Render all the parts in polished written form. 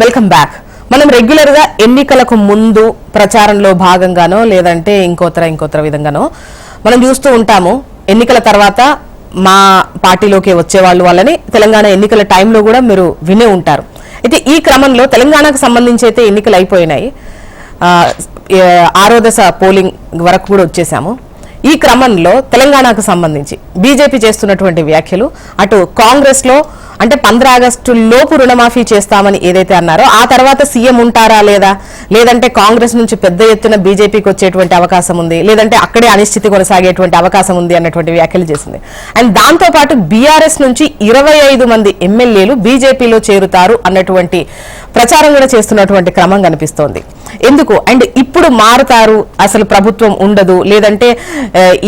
Welcome back. మనం regular గా ఎన్నికలకు ముందు ప్రచారంలో భాగంగానో లేదంటే ఇంకోతర విధంగానో మనం చూస్తూ ఉంటాము. ఎన్నికల తర్వాత మా పార్టీలోకి వచ్చే వాళ్ళని తెలంగాణ ఎన్నికల టైంలో కూడా మీరు వినే ఉంటారు. అయితే ఈ క్రమంలో తెలంగాణకు సంబంధించి అయితే ఎన్నికలు అయిపోయినాయి. 6వ దశ పోలింగ్ వరకు కూడా వచ్చేసాము. ఈ క్రమంలో తెలంగాణకు సంబంధించి బీజేపీ చేస్తున్నటువంటి వ్యాఖ్యలు, అటు కాంగ్రెస్ లో అంటే 15 ఆగస్టు లోపు రుణమాఫీ చేస్తామని ఏదైతే అన్నారో ఆ తర్వాత సీఎం ఉంటారా లేదంటే కాంగ్రెస్ నుంచి పెద్ద ఎత్తున బీజేపీకి వచ్చేటువంటి అవకాశం ఉంది, లేదంటే అక్కడే అనిశ్చితి కొనసాగేటువంటి అవకాశం ఉంది అన్నటువంటి వ్యాఖ్యలు చేసింది. అండ్ దాంతో పాటు బీఆర్ఎస్ నుంచి 25 మంది ఎమ్మెల్యేలు బీజేపీలో చేరుతారు అన్నటువంటి ప్రచారం కూడా చేస్తున్నటువంటి క్రమం కనిపిస్తోంది. ఎందుకు అండ్ ఇప్పుడు మారుతారు, అసలు ప్రభుత్వం ఉండదు, లేదంటే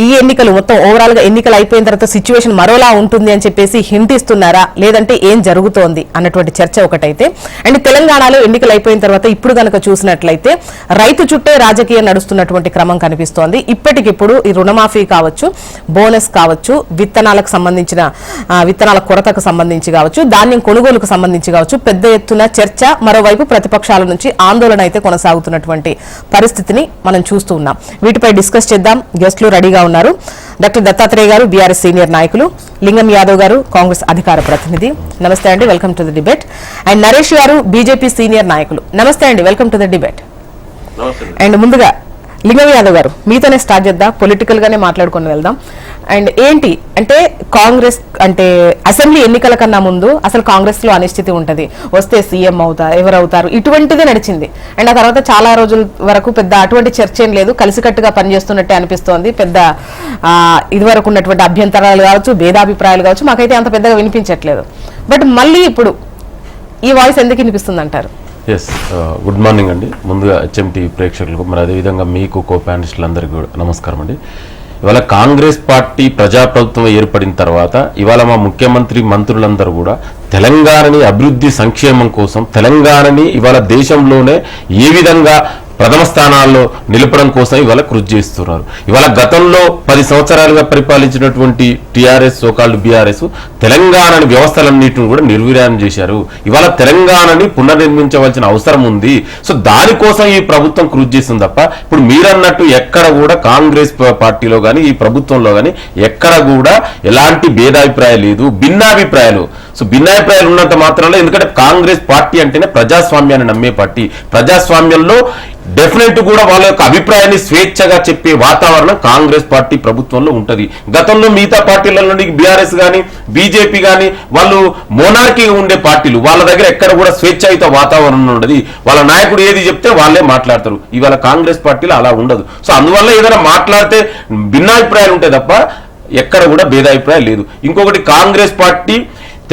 ఈ ఎన్నికలు మొత్తం ఓవరాల్ గా ఎన్నికలు అయిపోయిన తర్వాత సిచ్యువేషన్ మరోలా ఉంటుంది అని చెప్పేసి హింట్ ఇస్తున్నారా, లేదంటే ఏం జరుగుతోంది అన్నటువంటి చర్చ ఒకటైతే. అండ్ తెలంగాణలో ఎన్నికలు అయిపోయిన తర్వాత ఇప్పుడు కనుక చూసినట్లయితే రైతు చుట్టే రాజకీయం నడుస్తున్నటువంటి క్రమం కనిపిస్తోంది. ఇప్పటికిప్పుడు ఈ రుణమాఫీ కావచ్చు, బోనస్ కావచ్చు, విత్తనాలకు సంబంధించిన విత్తనాల కొరతకు సంబంధించి కావచ్చు, ధాన్యం కొనుగోలుకు సంబంధించి కావచ్చు, పెద్ద ఎత్తున చర్చ, మరోవైపు ప్రతిపక్షాల నుంచి ఆందోళన అయితే కొనసాగుతున్నటువంటి పరిస్థితిని మనం చూస్తూ ఉన్నాం. వీటిపై డిస్కస్ చేద్దాం. గెస్టులు రెడీగా ఉన్నారు. డాక్టర్ దత్తాత్రేయ గారు, బీఆర్ఎస్ సీనియర్ నాయకులు, లింగం యాదవ్ గారు, కాంగ్రెస్ అధికార ప్రతినిధి. నమస్తే అండి, welcome to the debate. And Naresh గారు, బీజేపీ సీనియర్ నాయకులు. నమస్తే అండి, welcome to the debate. And ముందుగా లింగం యాదవ్ గారు, మీతోనే స్టార్ట్ చేద్దాం, పొలిటికల్ గానే మాట్లాడుకొని వెళ్దాం. అండ్ ఏంటి అంటే కాంగ్రెస్ అంటే అసెంబ్లీ ఎన్నికల కన్నా ముందు అసలు కాంగ్రెస్ లో అనిశ్చితి ఉంటది, వస్తే సీఎం అవుతారు, ఎవరవుతారు, ఇటువంటిదే నడిచింది. అండ్ ఆ తర్వాత చాలా రోజుల వరకు పెద్ద అటువంటి చర్చ ఏం లేదు, కలిసికట్టుగా పనిచేస్తున్నట్టే అనిపిస్తోంది. పెద్ద ఇదివరకు ఉన్నటువంటి అభ్యంతరాలు కావచ్చు, భేదాభిప్రాయాలు కావచ్చు, మాకైతే అంత పెద్దగా వినిపించట్లేదు. బట్ మళ్ళీ ఇప్పుడు ఈ వాయిస్ ఎందుకు వినిపిస్తుంది అంటారు? గుడ్ మార్నింగ్ అండి. ముందుగా హెచ్ఎంటీ ప్రేక్షకులకు, మరి అదేవిధంగా మీకు కో ప్యానలిస్టులందరికీ కూడా నమస్కారం అండి. ఇవాళ కాంగ్రెస్ పార్టీ ప్రజాప్రభుత్వం ఏర్పడిన తర్వాత ఇవాళ మా ముఖ్యమంత్రి మంత్రులందరూ కూడా తెలంగాణని అభివృద్ధి సంక్షేమం కోసం, తెలంగాణని ఇవాళ దేశంలోనే ఏ విధంగా ప్రథమ స్థానాల్లో నిలపడం కోసం ఇవాళ కృషి చేస్తున్నారు. ఇవాళ గతంలో 10 సంవత్సరాలుగా పరిపాలించినటువంటి టీఆర్ఎస్, సోకాల్డ్ బీఆర్ఎస్ తెలంగాణని వ్యవస్థలన్నింటిని కూడా నిర్వీర్యం చేశారు. ఇవాళ తెలంగాణని పునర్నిర్మించవలసిన అవసరం ఉంది. సో దానికోసం ఈ ప్రభుత్వం కృషి చేస్తుంది తప్ప ఇప్పుడు మీరన్నట్టు ఎక్కడ కూడా కాంగ్రెస్ పార్టీలో కానీ ఈ ప్రభుత్వంలో కానీ ఎక్కడ కూడా ఎలాంటి భేదాభిప్రాయాలు లేదు, భిన్నాభిప్రాయాలు. సో భిన్నాభిప్రాయాలు ఉన్నంత మాత్రంలో, ఎందుకంటే కాంగ్రెస్ పార్టీ అంటేనే ప్రజాస్వామ్యాన్ని నమ్మే పార్టీ. ప్రజాస్వామ్యంలో డెఫినెట్ కూడా వాళ్ళ యొక్క అభిప్రాయాన్ని స్వేచ్ఛగా చెప్పే వాతావరణం కాంగ్రెస్ పార్టీ ప్రభుత్వంలో ఉంటది. గతంలో మిగతా పార్టీల నుండి బీఆర్ఎస్ కానీ బీజేపీ కానీ వాళ్ళు మోనార్కీగా ఉండే పార్టీలు, వాళ్ళ దగ్గర ఎక్కడ కూడా స్వేచ్ఛాయుత వాతావరణం ఉండదు. వాళ్ళ నాయకుడు ఏది చెప్తే వాళ్ళే మాట్లాడతారు. ఇవాళ కాంగ్రెస్ పార్టీలో అలా ఉండదు. సో అందువల్ల ఏదైనా మాట్లాడితే భిన్నాభిప్రాయాలు ఉంటాయి తప్ప ఎక్కడ కూడా భేదాభిప్రాయాలు లేదు. ఇంకొకటి, కాంగ్రెస్ పార్టీ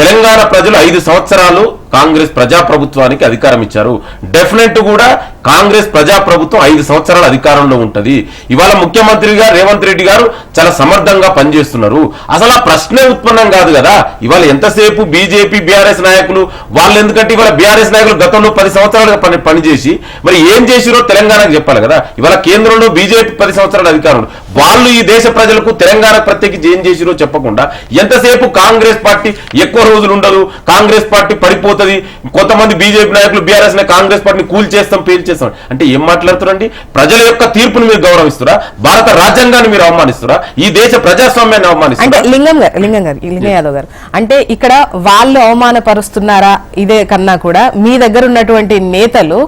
తెలంగాణ ప్రజలు 5 సంవత్సరాలు కాంగ్రెస్ ప్రజాప్రభుత్వానికి అధికారం ఇచ్చారు. డెఫినెట్ కూడా కాంగ్రెస్ ప్రజాప్రభుత్వం 5 సంవత్సరాల అధికారంలో ఉంటది. ఇవాళ ముఖ్యమంత్రిగా రేవంత్ రెడ్డి గారు చాలా సమర్థంగా పనిచేస్తున్నారు. అసలు ఆ ప్రశ్నే ఉత్పన్నం కాదు కదా. ఇవాళ ఎంతసేపు బీజేపీ బీఆర్ఎస్ నాయకులు వాళ్ళు, ఎందుకంటే ఇవాళ బీఆర్ఎస్ నాయకులు గతంలో 10 సంవత్సరాలుగా పనిచేసి మరి ఏం చేసిరో తెలంగాణకు చెప్పాలి కదా. ఇవాళ కేంద్రంలో బీజేపీ 10 సంవత్సరాల అధికారంలో వాళ్ళు ఈ దేశ ప్రజలకు తెలంగాణ ప్రత్యేకించి ఏం చేసిరో చెప్పకుండా ఎంతసేపు కాంగ్రెస్ పార్టీ ఎక్కువ రోజులు ఉండదు, కాంగ్రెస్ పార్టీ పడిపోతుంది, కొంతమంది బీజేపీ నాయకులు బీఆర్ఎస్ కాంగ్రెస్ పార్టీని కూల్ చేస్తాం, పేల్ చేస్తాం అంటే ఏం మాట్లాడుతారండి? ప్రజల యొక్క తీర్పును మీరు గౌరవిస్తురా? భారత రాజ్యాంగాన్ని మీరు అవమానిస్తురా? ఈ దేశ ప్రజాస్వామ్యాన్ని అవమానిస్తురా? అంటే లింగం యాదవ్ గారు, అంటే ఇక్కడ వాళ్ళు అవమానపరుస్తున్నారా? ఇదే కన్నా కూడా మీ దగ్గర ఉన్నటువంటి నేతలు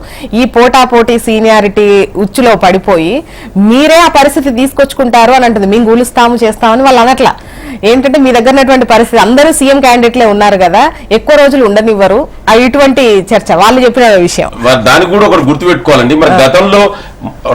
ఈ పోటాపోటీ సీనియారిటీ ఉచ్చులో పడిపోయి మీరే ఆ పరిస్థితి తీసుకొచ్చుకుంటారు అని అంటుంది. మేము కూలుస్తాము చేస్తామని వాళ్ళు అనట్లా. ఏంటంటే మీ దగ్గర ఉన్నటువంటి పరిస్థితి, అందరూ సీఎం క్యాండిడేట్లే ఉన్నారు కదా, ఎక్కువ రోజులు ఉండనివ్వరు, ఇటువంటి చర్చ వాళ్ళు చెప్పిన విషయం. దానికి కూడా ఒకటి గుర్తుపెట్టుకోవాలండి. మరి గతంలో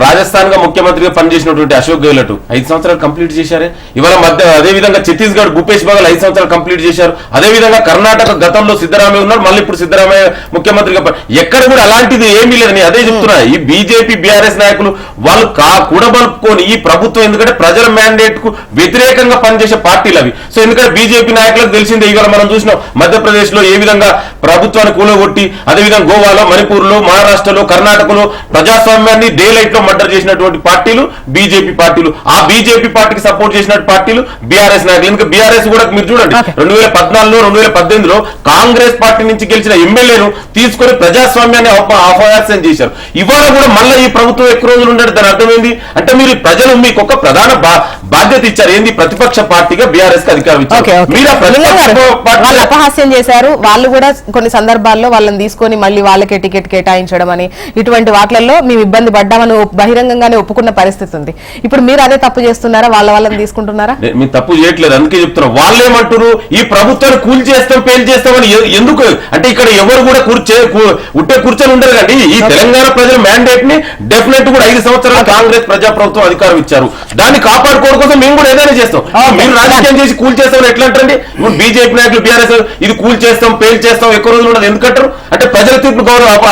రాజస్థాన్ గా ముఖ్యమంత్రిగా పనిచేసినటువంటి అశోక్ గెహ్లోట్ 5 సంవత్సరాలు కంప్లీట్ చేశారే. ఇవాళ అదేవిధంగా ఛత్తీస్గఢ్ భూపేష్ బఘెల్ 5 సంవత్సరాలు కంప్లీట్ చేశారు. అదేవిధంగా కర్ణాటక గతంలో సిద్ధరామయ్య ఉన్నారు, మళ్ళీ ఇప్పుడు సిద్ధరామయ్య ముఖ్యమంత్రిగా ఎక్కడ కూడా అలాంటిది ఏమీ లేదని అదే చెప్తున్నా. ఈ బీజేపీ బీఆర్ఎస్ నాయకులు వాళ్ళు కూడబలుపుకొని ఈ ప్రభుత్వం, ఎందుకంటే ప్రజల మ్యాండేట్ కు వ్యతిరేకంగా పనిచేసే పార్టీలు అవి. సో ఎందుకంటే బీజేపీ నాయకులకు తెలిసిందే, ఇవాళ మనం చూసినాం మధ్యప్రదేశ్ లో ఏ విధంగా ప్రభుత్వాన్ని కూలగొట్టి, అదేవిధంగా గోవాలో, మణిపూర్ లో, మహారాష్ట్రలో, కర్ణాటకలో ప్రజాస్వామ్యాన్ని స్టెరిలైట్ లో మర్డర్ చేసినటువంటి పార్టీలు బీజేపీ పార్టీలు. ఆ బీజేపీ పార్టీకి సపోర్ట్ చేసిన పార్టీలు బీఆర్ఎస్ నాయకులు. ఇంకా బీఆర్ఎస్ కూడా మీరు చూడండి 2014లో 2018లో కాంగ్రెస్ పార్టీ నుంచి గెలిచిన ఎమ్మెల్యేను తీసుకొని ప్రజాస్వామ్యాన్ని అపహాస్యం చేశారు. ఇవాళ కూడా మళ్ళీ ఈ ప్రభుత్వం ఎక్కువ రోజులు ఉండదు. దాని అర్థమైంది అంటే మీరు ప్రజలు మీకు ఒక ప్రధాన బాధ్యత ఇచ్చారు. ఏంది? ప్రతిపక్ష పార్టీగా బీఆర్ఎస్ కి అధికారం ఇచ్చారు. మీరు వాళ్ళు అపహాస్యం చేశారు. వాళ్ళు కూడా కొన్ని సందర్భాల్లో వాళ్ళని తీసుకొని మళ్ళీ వాళ్ళకే టికెట్ కేటాయించడం అని ఇటువంటి వాటిల్లో మేము ఇబ్బంది పడ్డామని బహిరంగంగానే ఒప్పుకున్న పరిస్థితి ఉంది. ఇప్పుడు మీరు అదే తప్పు చేస్తున్నారా? వాళ్ళని తీసుకుంటున్నారా? మీరు తప్పు చేయట్లేదు, అందుకే చెప్తున్నా. వాళ్ళు ఏమంటారు? ఈ ప్రభుత్వాన్ని కూల్ చేస్తాం పేల్ చేస్తామని. ఎందుకు అంటే ఇక్కడ ఎవరు కూడా ఉట్టే కూర్చొని ఉండరు కండి. ఈ తెలంగాణ ప్రజల మ్యాండేట్ ని డెఫినెట్ కూడా 5 సంవత్సరాలు కాంగ్రెస్ ప్రజాప్రభుత్వం అధికారం ఇచ్చారు. దాన్ని కాపాడుకోవడం కోసం మేము కూడా ఏదైనా చేస్తాం. మీరు రాజకీయం చేసి కూల్ చేస్తామని ఎట్లా అంటారండి? ఇప్పుడు బీజేపీ నాయకులు బీఆర్ఎస్ ఇది కూల్ చేస్తాం పేల్ చేస్తాం ఎక్కువ రోజులు ఉండదు ఎందుకంటారు? అంటే ప్రజల తీర్పు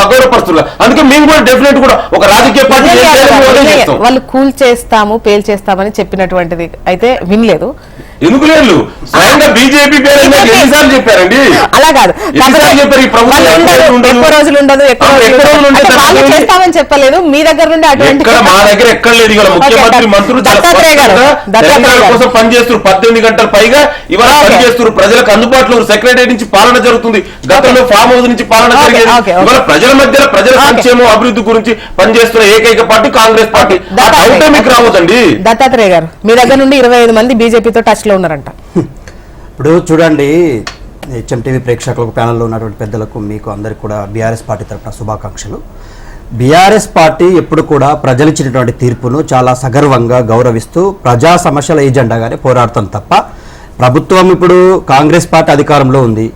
అగౌరవపరుస్తున్నారు. అందుకే మేము కూడా డెఫినెట్ కూడా ఒక రాజకీయ పార్టీ వాళ్ళు కూల్ చేస్తాము పేల్ చేస్తామని చెప్పినటువంటిది అయితే వినలేదు. ఎందుకు లేదు? స్వయంగా బీజేపీ పేరు ఎన్నిసార్లు చెప్పారండి? అలా కాదు, ఎక్కువ రోజులు ఉండదు చేస్తామని చెప్పలేదు. మీ దగ్గర నుండి అటువంటి మా దగ్గర ఎక్కడ లేదు. ఇవాళ ముఖ్యమంత్రి మంత్రులు తెలంగాణ కోసం పనిచేస్తున్నారు. 18 గంటల పైగా ఇవాళ పనిచేస్తున్నారు. ప్రజలకు అందుబాటులో సెక్రటరీ నుంచి పాలన జరుగుతుంది. గతంలో ఫామ్ హౌస్ నుంచి పాలన జరిగేది. ఇవాళ ప్రజల మధ్య ప్రజల సంక్షేమం అభివృద్ధి గురించి పనిచేస్తున్న ఏకైక పార్టీ కాంగ్రెస్ పార్టీ. మీకు రావద్దండి. దత్తాత్రేయ గారు, మీ దగ్గర నుండి 25 మంది బీజేపీతో టచ్ లో ఉన్నారంట. ఇప్పుడు చూడండి, HMTV ప్రేక్షకులకు, ప్యానల్లో ఉన్నటువంటి పెద్దలకు, మీకు అందరికి కూడా బీఆర్ఎస్ పార్టీ తరఫున శుభాకాంక్షలు. బీఆర్ఎస్ పార్టీ ఎప్పుడు కూడా ప్రజలిచ్చినటువంటి తీర్పును చాలా సగర్వంగా గౌరవిస్తూ ప్రజా సమస్యల ఏజెండాగానే పోరాడుతాం తప్ప, ప్రభుత్వం ఇప్పుడు కాంగ్రెస్ పార్టీ అధికారంలో ఉంది,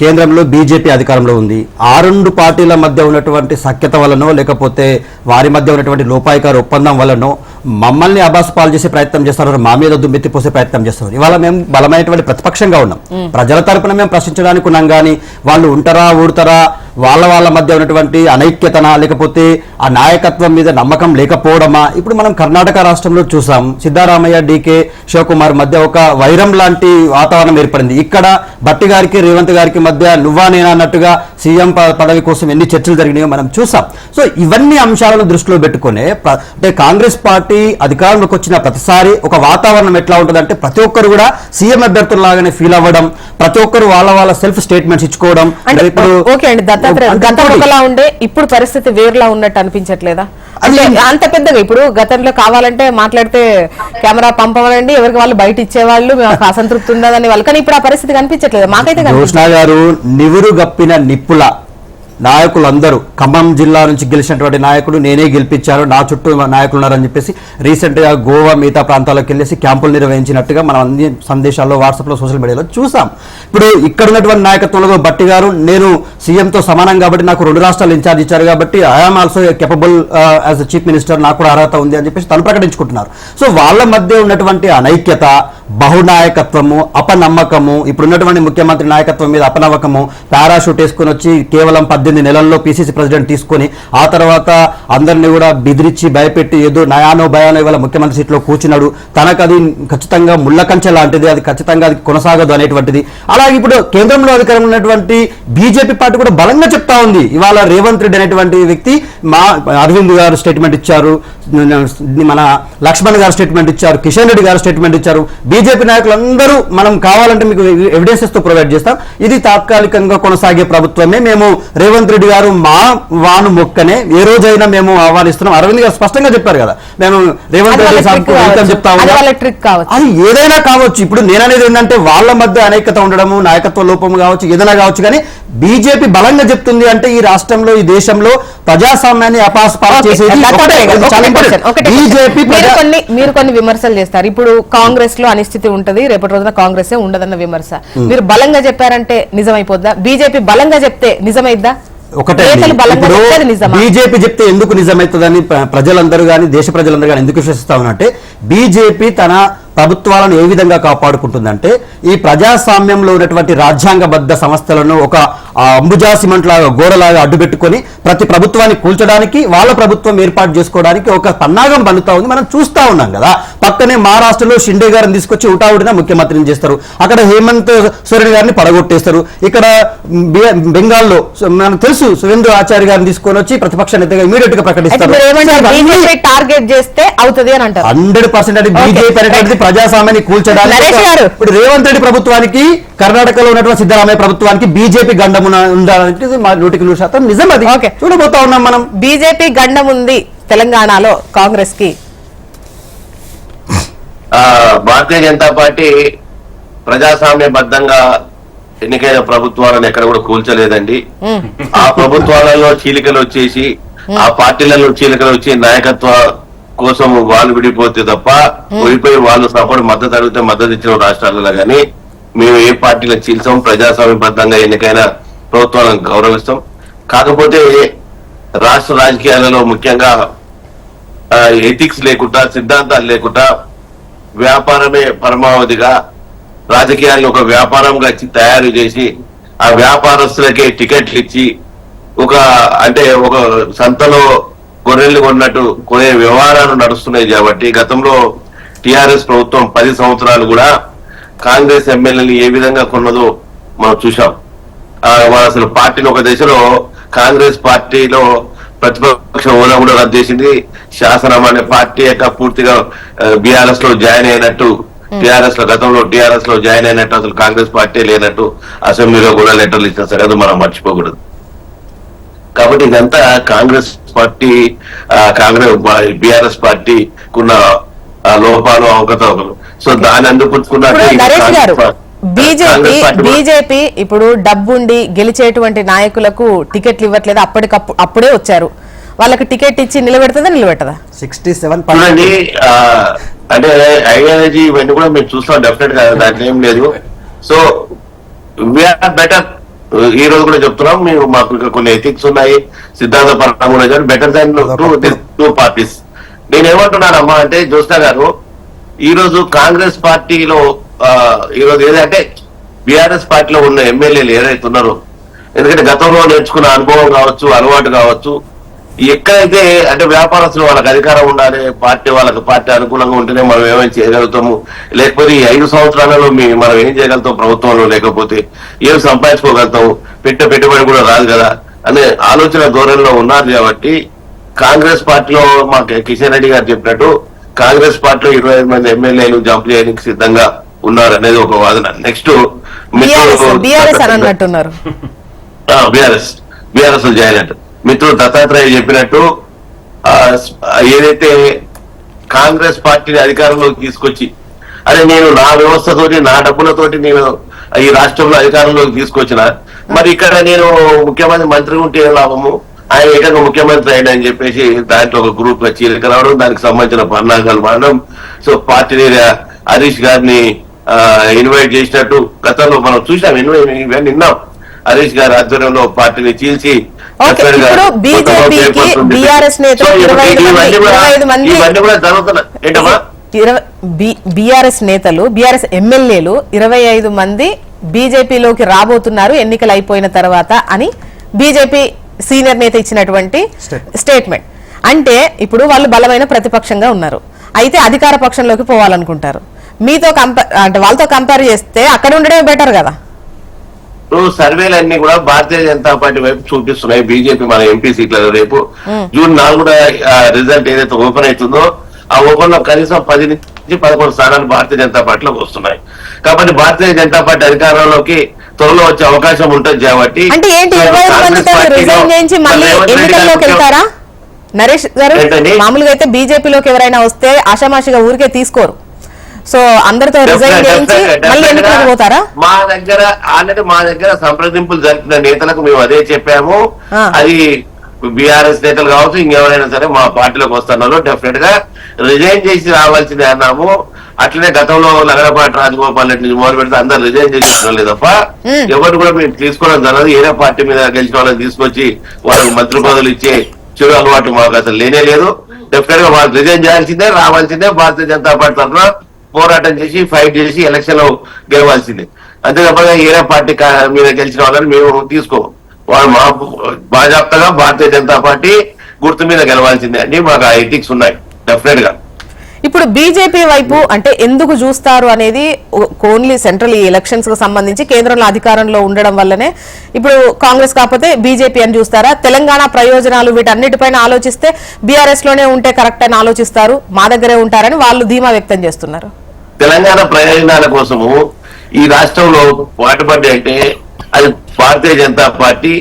కేంద్రంలో బీజేపీ అధికారంలో ఉంది. ఆ 2 పార్టీల మధ్య ఉన్నటువంటి సఖ్యత వలనో లేకపోతే వారి మధ్య ఉన్నటువంటి లోపాయికార ఒప్పందం వలనో మమ్మల్ని అబాసు పాలు చేసే ప్రయత్నం చేస్తున్నారు, మా మీద దుమ్మెత్తిపోసే ప్రయత్నం చేస్తున్నారు. ఇవాళ మేము బలమైనటువంటి ప్రతిపక్షంగా ఉన్నాం. ప్రజల తరపున మేము ప్రశ్నించడానికి ఉన్నాం. కానీ వాళ్ళు ఉంటారా ఊడతారా, వాళ్ళ మధ్య ఉన్నటువంటి అనైక్యతనా లేకపోతే ఆ నాయకత్వం మీద నమ్మకం లేకపోవడమా? ఇప్పుడు మనం కర్ణాటక రాష్ట్రంలో చూసాం. సిద్ధారామయ్య, డీకే శివకుమార్ మధ్య ఒక వైరం లాంటి వాతావరణం ఏర్పడింది. ఇక్కడ భట్టి గారికి రేవంత్ గారికి మధ్య నువ్వా నేనా అన్నట్టుగా సీఎం పదవి కోసం ఎన్ని చర్చలు జరిగినాయో మనం చూసాం. సో ఇవన్నీ అంశాలను దృష్టిలో పెట్టుకునే అంటే కాంగ్రెస్ పార్టీ అధికారంలోకి వచ్చిన ప్రతిసారి ఒక వాతావరణం ఎట్లా ఉంటుందంటే ప్రతి ఒక్కరు కూడా సీఎం అభ్యర్థుల్లాగానే ఫీల్ అవ్వడం, ప్రతి ఒక్కరు వాళ్ళ సెల్ఫ్ స్టేట్మెంట్స్ ఇచ్చుకోవడం. ఇప్పుడు ఓకే అండి, గతంలో ఒకలా ఉండే ఇప్పుడు పరిస్థితి వేరులా ఉన్నట్టు అనిపించట్లేదా? అంత పెద్దగా ఇప్పుడు గతంలో కావాలంటే మాట్లాడితే కెమెరా పంపమనండి, ఎవరికి వాళ్ళు బయట ఇచ్చేవాళ్ళు, అసంతృప్తి ఉండదని వాళ్ళు. కానీ ఇప్పుడు ఆ పరిస్థితి కనిపించట్లేదు మాకైతే. కృష్ణ గారు, నివురు గప్పిన నిప్పుల నాయకులందరూ ఖమ్మం జిల్లా నుంచి గెలిచినటువంటి నాయకుడు నేనే గెలిపించాను, నా చుట్టూ నాయకులు ఉన్నారని చెప్పేసి రీసెంట్గా గోవా మిగతా ప్రాంతాలకు వెళ్ళేసి క్యాంపులు నిర్వహించినట్టుగా మనం అన్ని సందేశాల్లో వాట్సాప్లో సోషల్ మీడియాలో చూసాం. ఇప్పుడు ఇక్కడ ఉన్నటువంటి నాయకత్వంలో భట్టి గారు నేను సీఎంతో సమానం కాబట్టి నాకు 2 రాష్ట్రాలు ఇన్ఛార్జ్ ఇచ్చారు కాబట్టి I'm also capable as chief minister, నాకు కూడా అర్హత ఉంది అని చెప్పేసి తను ప్రకటించుకుంటున్నారు. సో వాళ్ళ మధ్య ఉన్నటువంటి అనైక్యత, బహునాయకత్వము, అపనమ్మకము, ఇప్పుడున్నటువంటి ముఖ్యమంత్రి నాయకత్వం మీద అపనమ్మకము, పారాషూట్ వేసుకుని వచ్చి కేవలం 18 నెలల్లో పిసిసి ప్రెసిడెంట్ తీసుకొని ఆ తర్వాత అందరినీ కూడా బెదిరించి భయపెట్టి ఏదో నయానో భయానో ఇవాళ ముఖ్యమంత్రి సీట్లో కూర్చున్నాడు. తనకు అది ఖచ్చితంగా ముళ్ళకంచె లాంటిది, అది ఖచ్చితంగా అది కొనసాగదు అనేటువంటిది. అలాగే ఇప్పుడు కేంద్రంలో అధికారం ఉన్నటువంటి బీజేపీ పార్టీ కూడా బలంగా చెప్తా ఉంది. ఇవాళ రేవంత్ రెడ్డి అనేటువంటి వ్యక్తి అరవింద్ గారు స్టేట్మెంట్ ఇచ్చారు, మన లక్ష్మణ్ గారు స్టేట్మెంట్ ఇచ్చారు, కిషన్ రెడ్డి గారు స్టేట్మెంట్ ఇచ్చారు. బీజేపీ నాయకులందరూ మనం కావాలంటే మీకు ఎవిడెన్సెస్ తో ప్రొవైడ్ చేస్తాం, ఇది తాత్కాలికంగా కొనసాగే ప్రభుత్వమే, మేము రేవంత్ రెడ్డి గారు మా వాను మొక్కనే ఏ రోజైనా మేము ఆహ్వానిస్తున్నాం. అరవింద్ గారు స్పష్టంగా చెప్పారు కదా, మేము రేవంత్ రెడ్డి సార్ చెప్తా ఉన్నాం. అది ఏదైనా కావచ్చు. ఇప్పుడు నేననేది ఏంటంటే వాళ్ళ మధ్య అనేకత ఉండడము, నాయకత్వ లోపం కావచ్చు, ఏదైనా కావచ్చు. కానీ బీజేపీ బలంగా చెప్తుంది అంటే ఈ రాష్ట్రంలో ఈ దేశంలో ప్రజాస్వామ్యాన్ని అపాస్పాలు చేసేది బీజేపీ. మీరు కొన్ని విమర్శలు చేస్తారు. ఇప్పుడు కాంగ్రెస్ లో అనిశ్చితి ఉంటది, రేపటి రోజున కాంగ్రెస్ ఉండదన్న విమర్శ మీరు బలంగా చెప్పారంటే నిజమైపోద్దా? బీజేపీ బలంగా చెప్తే నిజమైద్దా? ఒకటే, బీజేపీ చెప్తే ఎందుకు నిజమవుతుందని ప్రజలందరూ కానీ దేశ ప్రజలందరూ కానీ ఎందుకు విశ్వసిస్తా ఉన్నట్టే, బీజేపీ తన ప్రభుత్వాలను ఏ విధంగా కాపాడుకుంటుందంటే ఈ ప్రజాస్వామ్యంలో ఉన్నటువంటి రాజ్యాంగబద్ధ సంస్థలను ఒక ఆ అంబుజా సిమెంట్ లాగా గోడలాగా అడ్డు పెట్టుకొని ప్రతి ప్రభుత్వాన్ని కూల్చడానికి వాళ్ళ ప్రభుత్వం ఏర్పాటు చేసుకోవడానికి ఒక పన్నాగం పన్నుతా ఉంది. మనం చూస్తా ఉన్నాం కదా. పక్కనే మహారాష్ట్రలో షిండే గారిని తీసుకొచ్చి ఉటావుడిన ముఖ్యమంత్రిని చేస్తారు. అక్కడ హేమంత్ సోరెన్ గారిని పడగొట్టేస్తారు. ఇక్కడ బెంగాల్లో మనకు తెలుసు సువేందు ఆచార్య గారిని తీసుకొని వచ్చి ప్రతిపక్ష నేతగా ఇమీడియట్ గా ప్రకటిస్తారు. టార్గెట్ చేస్తే అవుతుంది అని అంటారు. 100% అది బీజేపీ అనేటువంటిది ప్రజాస్వామ్యాన్ని కూల్చడానికి. ఇప్పుడు రేవంత్ రెడ్డి ప్రభుత్వానికి, కర్ణాటకలో ఉన్నటువంటి సిద్ధరామయ్య ప్రభుత్వానికి బీజేపీ గండం ఉందనేది మా 100% నిజం. అది చూడబోతా ఉన్నాం మనం. బీజేపీ గండం ఉంది తెలంగాణలో కాంగ్రెస్ కి. భారతీయ జనతా పార్టీ ప్రజాస్వామ్యబద్ధంగా ఎన్నికైన ప్రభుత్వాలను ఎక్కడ కూడా కూల్చలేదండి. ఆ ప్రభుత్వాలలో చీలికలు వచ్చేసి, ఆ పార్టీలలో చీలికలు వచ్చి నాయకత్వ కోసం వాళ్ళు విడిపోతే తప్ప, విడిపోయి వాళ్ళు సపోర్ట్ మద్దతు అడిగితే మద్దతు ఇచ్చిన రాష్ట్రాలలో కానీ మేము ఏ పార్టీలను చీల్చాం. ప్రజాస్వామ్యబద్ధంగా ఎన్నికైన ప్రభుత్వాలను గౌరవిస్తాం. కాకపోతే రాష్ట్ర రాజకీయాలలో ముఖ్యంగా ఎథిక్స్ లేకుండా, సిద్ధాంతాలు లేకుండా వ్యాపారమే పరమావధిగా రాజకీయాలను ఒక వ్యాపారంగా తయారు చేసి ఆ వ్యాపారస్తులకే టికెట్లు ఇచ్చి ఒక సంతలో గొర్రెలు కొన్నట్టు కొనే వ్యవహారాలు నడుస్తున్నాయి. కాబట్టి గతంలో టిఆర్ఎస్ ప్రభుత్వం 10 సంవత్సరాలు కూడా కాంగ్రెస్ ఎమ్మెల్యేలు ఏ విధంగా కొన్నదో మనం చూసాం. అసలు పార్టీని ఒక దశలో కాంగ్రెస్ పార్టీలో ప్రతిపక్ష హోదా కూడా రద్దు చేసింది. శాసనం అనే పార్టీ యొక్క పూర్తిగా బీఆర్ఎస్ లో జాయిన్ అయినట్టు, టిఆర్ఎస్ లో గతంలో టిఆర్ఎస్ లో జాయిన్ అయినట్టు అసలు కాంగ్రెస్ పార్టీ లేనట్టు అసెంబ్లీలో కూడా లెటర్లు ఇచ్చిన సరే మనం మర్చిపోకూడదు. కాబట్టి ఇదంతా కాంగ్రెస్ పార్టీ, బీఆర్ఎస్ పార్టీకున్న లోపాలు, అవకతవకలు. సో దాన్ని అందుపుచ్చుకున్నట్టు బీజేపీ ఇప్పుడు డబ్బుండి గెలిచేటువంటి నాయకులకు టికెట్లు ఇవ్వట్లేదు. అప్పుడే వచ్చారు, వాళ్ళకి టికెట్ ఇచ్చి నిలబెట్టదా 67 చూడండి. అంటే ఐడియాలజీ ఇవన్నీ కూడా మేము చూస్తాం డెఫినెట్ గా, దాంట్లో ఏం లేదు. So we are better. ఈ రోజు కూడా చెప్తున్నాం, మేము మాకు కొన్ని ఎథిక్స్ ఉన్నాయి, సిద్ధాంత పరంగా బెటర్ దాన్ టూ పార్టీస్. నేనేమంటున్నానమ్మా అంటే జ్యోత్స్న గారు, ఈ రోజు కాంగ్రెస్ పార్టీలో ఈ రోజు ఏదంటే బీఆర్ఎస్ పార్టీలో ఉన్న ఎమ్మెల్యేలు ఏదైతే ఉన్నారో, ఎందుకంటే గతంలో నేర్చుకున్న అనుభవం కావచ్చు, అలవాటు కావచ్చు, ఎక్కడైతే అంటే వ్యాపారస్తులు వాళ్ళకి అధికారం ఉండాలి, వాళ్ళకి పార్టీ అనుకూలంగా ఉంటేనే మనం ఏమైనా చేయగలుగుతాము, లేకపోతే ఈ 5 సంవత్సరాలలో మనం ఏం చేయగలుగుతాం, ప్రభుత్వంలో లేకపోతే ఏం సంపాదించుకోగలుగుతాము, పెట్టుబడి కూడా రాదు కదా అనే ఆలోచన ధోరణిలో ఉన్నారు. కాబట్టి కాంగ్రెస్ పార్టీలో మా కిషన్ రెడ్డి గారు చెప్పినట్టు కాంగ్రెస్ పార్టీలో 25 మంది ఎమ్మెల్యేలు జంప్ చేయడానికి సిద్ధంగా ఉన్నారు అనేది ఒక వాదన. నెక్స్ట్ బీఆర్ఎస్ జాయిన్ అంటే మిత్రుడు దత్తాత్రేయ చెప్పినట్టు ఏదైతే కాంగ్రెస్ పార్టీని అధికారంలోకి తీసుకొచ్చి, అరే నేను నా వ్యవస్థతోటి నా డబ్బులతోటి నేను ఈ రాష్ట్రంలో అధికారంలోకి తీసుకొచ్చిన, మరి ఇక్కడ నేను మంత్రి ఉంటే లాభము, ఆయన ఏకంగా ముఖ్యమంత్రి అయినా అని చెప్పేసి దాంట్లో ఒక గ్రూప్ గా చీలిక రావడం, దానికి సంబంధించిన పన్నాగాలు మారడం. సో పార్టీని హరీష్ గారిని ఇన్వైట్ చేసినట్టు గతంలో మనం చూసాం, ఇవన్నీ విన్నాం. హరీష్ గారి ఆధ్వర్యంలో పార్టీని చీల్చి బీఆర్ఎస్ నేతలు, బీఆర్ఎస్ ఎమ్మెల్యేలు 25 మంది బీజేపీలోకి రాబోతున్నారు ఎన్నికలు అయిపోయిన తర్వాత అని బీజేపీ సీనియర్ నేత ఇచ్చినటువంటి స్టేట్మెంట్. అంటే ఇప్పుడు వాళ్ళు బలమైన ప్రతిపక్షంగా ఉన్నారు, అయితే అధికార పక్షంలోకి పోవాలనుకుంటారు. మీతో అంటే వాళ్ళతో కంపేర్ చేస్తే అక్కడ ఉండడమే బెటర్ కదా. సర్వేలు అన్ని కూడా భారతీయ జనతా పార్టీ వైపు చూపిస్తున్నాయి. బీజేపీ మన ఎంపీ సీట్లలో రేపు జూన్ 4 రిజల్ట్ ఏదైతే ఓపెన్ అవుతుందో ఆ ఓపెన్ లో కనీసం 10 నుంచి 11 స్థానాలు భారతీయ జనతా పార్టీలోకి వస్తున్నాయి. కాబట్టి భారతీయ జనతా పార్టీ అధికారంలోకి త్వరలో వచ్చే అవకాశం ఉంటుంది. కాబట్టి అంటే ఏంటి 25 మందితో రిజైన్ చేయించి మళ్ళీ ఎన్నికల్లోకి వెళ్తారా నరేష్ గారు? మామూలుగా అయితే బీజేపీలోకి ఎవరైనా వస్తే ఆషామాషిగా ఊరికే తీసుకోరు. సో అందరితో రిజైన్ చేయించి మళ్ళీ ఎన్నికలకు పోతారా? మా దగ్గర సంప్రదింపులు జరిపిన నేతలకు మేము అదే చెప్పాము. అది బీఆర్ఎస్ నేతలు కావచ్చు, ఇంకెవరైనా సరే మా పార్టీలోకి వస్తున్నారు డెఫినెట్ గా రిజైన్ చేసి రావాల్సిందే అన్నాము. అట్లనే గతంలో లగడపాటి రాజగోపాల్ రెడ్డి మొదలు పెడితే అందరు రిజైన్ చేసిన లేదు తప్ప ఎవరు కూడా మేము తీసుకోవడం జరగదు. ఏదో పార్టీ మీద గెలిచిన వాళ్ళని తీసుకొచ్చి వాళ్ళకి మంత్రి పదవులు ఇచ్చే చెడు అలవాటు మాకు అసలు లేనే లేదు. డెఫినెట్ గా వాళ్ళు రిజైన్ చేయాల్సిందే, రావాల్సిందే. భారతీయ జనతా పార్టీ తరఫున పోరాటం చేసి ఫైట్ చేసి ఎలక్షన్ లో గెలవాల్సిందే. అంతే తప్ప ఏరే పార్టీ మీద గెలిచిన వాళ్ళని మేము తీసుకోము. వాళ్ళు మా బాజాప్తగా భారతీయ జనతా పార్టీ గుర్తు మీద గెలవాల్సిందే అండి. మాకు ఆ ఎథిక్స్ ఉన్నాయి డెఫినెట్ గా. ఇప్పుడు బీజేపీ వైపు అంటే ఎందుకు చూస్తారు అనేది ఓన్లీ సెంట్రల్ ఈ ఎలక్షన్స్ కు సంబంధించి కేంద్రంలో అధికారంలో ఉండడం వల్లనే ఇప్పుడు కాంగ్రెస్ కాకపోతే బీజేపీ అని చూస్తారా? తెలంగాణ ప్రయోజనాలు వీటన్నిటిపైన ఆలోచిస్తే బీఆర్ఎస్ లోనే ఉంటే కరెక్ట్ అని ఆలోచిస్తారు, మా దగ్గరే ఉంటారని వాళ్ళు ధీమా వ్యక్తం చేస్తున్నారు. తెలంగాణ ప్రయోజనాల కోసము ఈ రాష్ట్రంలో పాటుపడ్డా అంటే అది భారతీయ జనతా పార్టీ,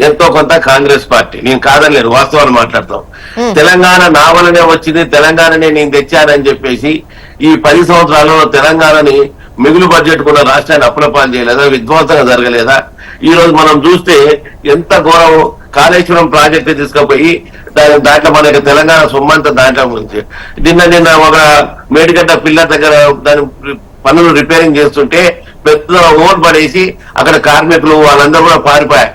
ఎంతో కొంత కాంగ్రెస్ పార్టీ. నేను కాదనలేదు, వాస్తవాలు మాట్లాడతాం. తెలంగాణ నా వల్లనే వచ్చింది, తెలంగాణనే నేను తెచ్చానని చెప్పేసి ఈ 10 సంవత్సరాల్లో తెలంగాణని మిగులు బడ్జెట్ కున్న రాష్ట్రాన్ని అప్పులపాలు చేయలేదా? విధ్వంసంగా జరగలేదా? ఈ రోజు మనం చూస్తే ఎంత ఘోరం. కాళేశ్వరం ప్రాజెక్టు తీసుకుపోయి దాంట్లో మనకి తెలంగాణ సొమ్మంతా దాంట్లో ఉంది. నిన్న ఒక మేడిగడ్డ పిల్లర్ దగ్గర దాని పనులు రిపేరింగ్ చేస్తుంటే పెద్ద ఓన్ పడేసి అక్కడ కార్మికులు వాళ్ళందరూ కూడా పారిపోయారు.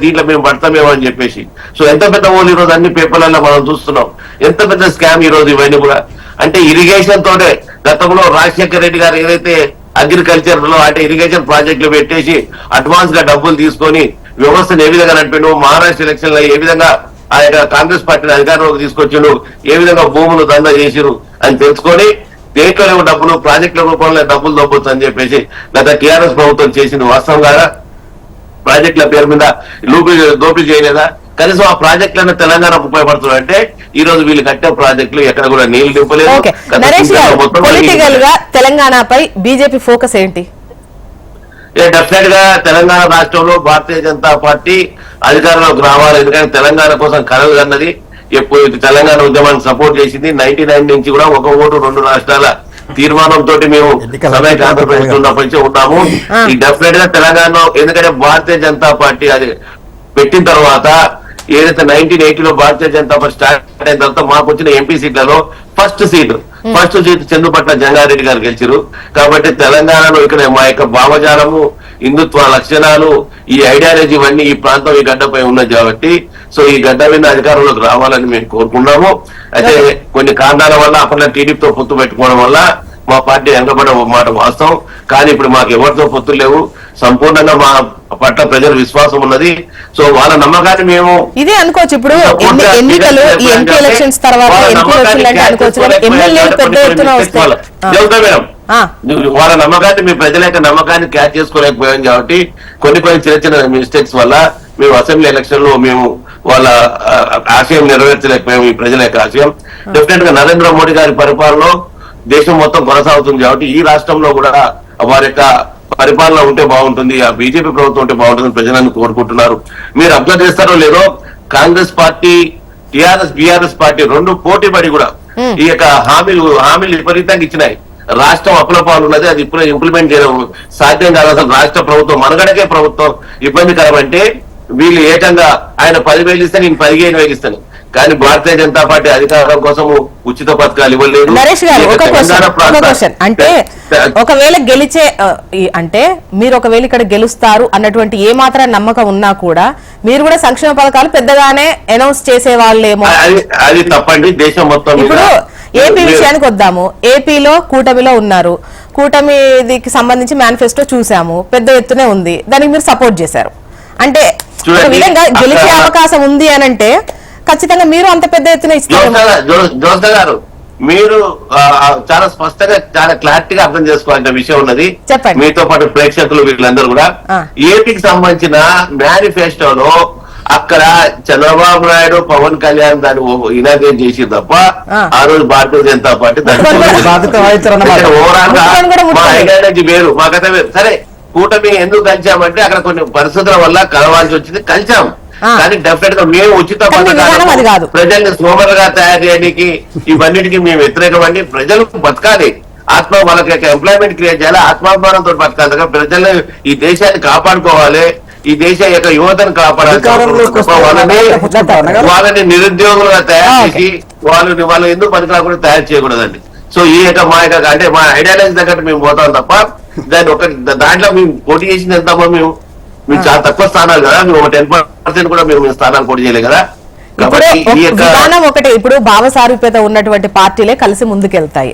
దీంట్లో మేము పడతామేమో అని చెప్పేసి. సో ఎంత పెద్ద ఓన్ ఈ రోజు అన్ని పేపర్లలో మనం చూస్తున్నాం. ఎంత పెద్ద స్కామ్ ఈ రోజు ఇవన్నీ కూడా. అంటే ఇరిగేషన్ తోటే గతంలో రాజశేఖర రెడ్డి గారు ఏదైతే అగ్రికల్చర్ లో అంటే ఇరిగేషన్ ప్రాజెక్టులు పెట్టేసి అడ్వాన్స్ గా డబ్బులు తీసుకొని వ్యవస్థను ఏ విధంగా నడిపిండు, మహారాష్ట్ర ఎలక్షన్ లో ఏ విధంగా ఆ యొక్క కాంగ్రెస్ పార్టీని అధికారంలోకి తీసుకొచ్చిండు, ఏ విధంగా భూములు దందా చేసిరు అని తెలుసుకొని దేంట్లో డబ్బులు ప్రాజెక్టుల రూపంలో డబ్బులు దొబ్బొచ్చు అని చెప్పేసి గత టీఆర్ఎస్ ప్రభుత్వం చేసింది వాస్తవం కాదా? ప్రాజెక్టుల పేరు మీద దోపిడీ చేయలేదా? కనీసం ఆ ప్రాజెక్టులను తెలంగాణకు ఉపయోగపడుతున్నాయి. అంటే ఈ రోజు వీళ్ళు కట్టే ప్రాజెక్టులు ఎక్కడ కూడా నీళ్లు నింపలేదు. పొలిటికల్ గా తెలంగాణపై బీజేపీ ఫోకస్ ఏంటి? డెఫినెట్ గా తెలంగాణ రాష్ట్రంలో భారతీయ జనతా పార్టీ అధికారంలోకి రావాలి. ఎందుకంటే తెలంగాణ కోసం కలలు అన్నది ఎప్పుడు తెలంగాణ ఉద్యమాన్ని సపోర్ట్ చేసింది. 99 నుంచి కూడా ఒక ఓటు 2 రాష్ట్రాల తీర్మానంతో మేము సమైక్య ఆంధ్రప్రదేశ్ ఉన్నప్పటి నుంచి ఉన్నాము. ఈ డెఫినెట్ గా తెలంగాణలో ఎందుకంటే భారతీయ జనతా పార్టీ అది పెట్టిన తర్వాత ఏదైతే 1980లో భారతీయ జనతా పార్టీ స్టార్ట్ అయిన తర్వాత మాకు వచ్చిన ఎంపీ సీట్లలో ఫస్ట్ సీట్ చందుపట్ల జంగారెడ్డి గారు గెలిచారు. కాబట్టి తెలంగాణలో ఇక్కడ మా యొక్క భావజాలము, హిందుత్వ లక్షణాలు, ఈ ఐడియాలజీ ఇవన్నీ ఈ ప్రాంతం ఈ గడ్డపై ఉన్నది కాబట్టి సో ఈ గడ్డ మీద అధికారంలోకి రావాలని మేము కోరుకున్నాము. అయితే కొన్ని కారణాల వల్ల అప్పట్లో టీడీపీతో పొత్తు పెట్టుకోవడం వల్ల మా పార్టీ వెనకబడే మాట వాస్తవం. కానీ ఇప్పుడు మాకు ఎవరితో పొత్తులు లేవు. సంపూర్ణంగా మా పట్ల ప్రజల విశ్వాసం ఉన్నది. సో వాళ్ళ నమ్మకాన్ని మేము ఇదే అనుకోవచ్చు. ఇప్పుడు ఎన్నికలు ఈ ఎంపీ ఎలక్షన్స్ తర్వాత వాళ్ళ నమ్మకాన్ని మీ ప్రజల యొక్క నమ్మకాన్ని క్యాచ్ చేసుకోలేకపోయాం కాబట్టి కొన్ని చిన్న చిన్న మిస్టేక్స్ వల్ల మేము అసెంబ్లీ ఎలక్షన్ లో మేము వాళ్ళ ఆశయం నెరవేర్చలేకపోయాము. ఈ ప్రజల యొక్క ఆశయం డెఫినెట్ గా నరేంద్ర మోడీ గారి పరిపాలనలో దేశం మొత్తం కొనసాగుతుంది కాబట్టి ఈ రాష్ట్రంలో కూడా వారి యొక్క పరిపాలన ఉంటే బాగుంటుంది, ఆ బీజేపీ ప్రభుత్వం ఉంటే బాగుంటుంది ప్రజలను కోరుకుంటున్నారు. మీరు అబ్జర్వ్ చేస్తారో లేదో కాంగ్రెస్ పార్టీ, బీఆర్ఎస్ పార్టీ 2 పోటీ పడి కూడా ఈ యొక్క హామీలు విపరీతంగా ఇచ్చినాయి. రాష్ట్రం అప్పులపాలు ఉన్నది, అది ఇప్పుడు ఇంప్లిమెంట్ చేయడం సాధ్యం కాదు. అసలు రాష్ట్ర ప్రభుత్వం మనగడకే ప్రభుత్వం ఇబ్బందికరం. అంటే వీళ్ళు ఏకంగా ఆయన 10,000 ఇస్తే నేను 15,000 ఇస్తాను. కానీ భారతీయ జనతా పార్టీ అధికారం కోసం ఉచిత పథకాలు ఇవ్వలేదు. నరేష్ గారు ఒక క్వశ్చన్ అంటే ఒకవేళ గెలిచే అంటే మీరు ఒకవేళ ఇక్కడ గెలుస్తారు అన్నటువంటి ఏ మాత్రం నమ్మకం ఉన్నా కూడా మీరు కూడా సంక్షేమ పథకాలు పెద్దగానే అనౌన్స్ చేసే వాళ్ళేమో. అది తప్పండి. దేశం మొత్తం ఇప్పుడు ఏపీ విషయానికి వద్దాము. ఏపీలో కూటమిలో ఉన్నారు, కూటమికి సంబంధించి మేనిఫెస్టో చూసాము, పెద్ద ఎత్తునే ఉంది, దానికి మీరు సపోర్ట్ చేశారు. అంటే ఒక విధంగా గెలిచే అవకాశం ఉంది అని అంటే ఖచ్చితంగా మీరు అంత పెద్ద ఎత్తున ఇస్తారు. జోస్న గారు మీరు చాలా స్పష్టంగా చాలా క్లారిటీగా అర్థం చేసుకోవాల్సిన విషయం ఉన్నది. చెప్పండి. మీతో పాటు ప్రేక్షకులు వీళ్ళందరూ కూడా ఏపీకి సంబంధించిన మేనిఫెస్టోలో అక్కడ చంద్రబాబు నాయుడు, పవన్ కళ్యాణ్ దాన్ని ఇనాగ్రేట్ చేసి తప్ప ఆ రోజు భారతీయ జనతా పార్టీ ఓవరాల్ గా మా ఐడియాలజీ వేరు, మా కథ వేరు. సరే కూటమి ఎందుకు కలిసామంటే అక్కడ కొన్ని పరిస్థితుల వల్ల కలవాల్సి వచ్చింది, కలిసాం. కానీ డెఫినెట్ గా మేము ఉచిత పథకాలు ప్రజల్ని సోమరుగా తయారు చేయడానికి ఇవన్నిటికీ మేము వ్యతిరేకమండి. ప్రజలు బతకాలి, వాళ్ళకి ఎంప్లాయ్మెంట్ క్రియేట్ చేయాలి, ఆత్మాభిమానంతో బతకాలి. ప్రజల్ని ఈ దేశాన్ని కాపాడుకోవాలి, ఈ దేశ యొక్క యువతను కాపాడాలి. వాళ్ళని నిరుద్యోగులుగా తయారు చేసి వాళ్ళు ఎందుకు పనికిరాకుండా తయారు చేయకూడదండి. సో ఈ యొక్క మా యొక్క అంటే మా ఐడియాలజీ తగ్గట్టు మేము పోతాం తప్ప దాంట్లో మేము పోటీ చేసింది ఎంతమో మేము చాలా తక్కువ స్థానాలు కదా, మేము 10% కూడా మేము స్థానాలు పోటీ చేయలేదు కదా. విధానం ఒకటి. ఇప్పుడు భావసారూప్యత ఉన్నటువంటి పార్టీలే కలిసి ముందుకెళ్తాయి.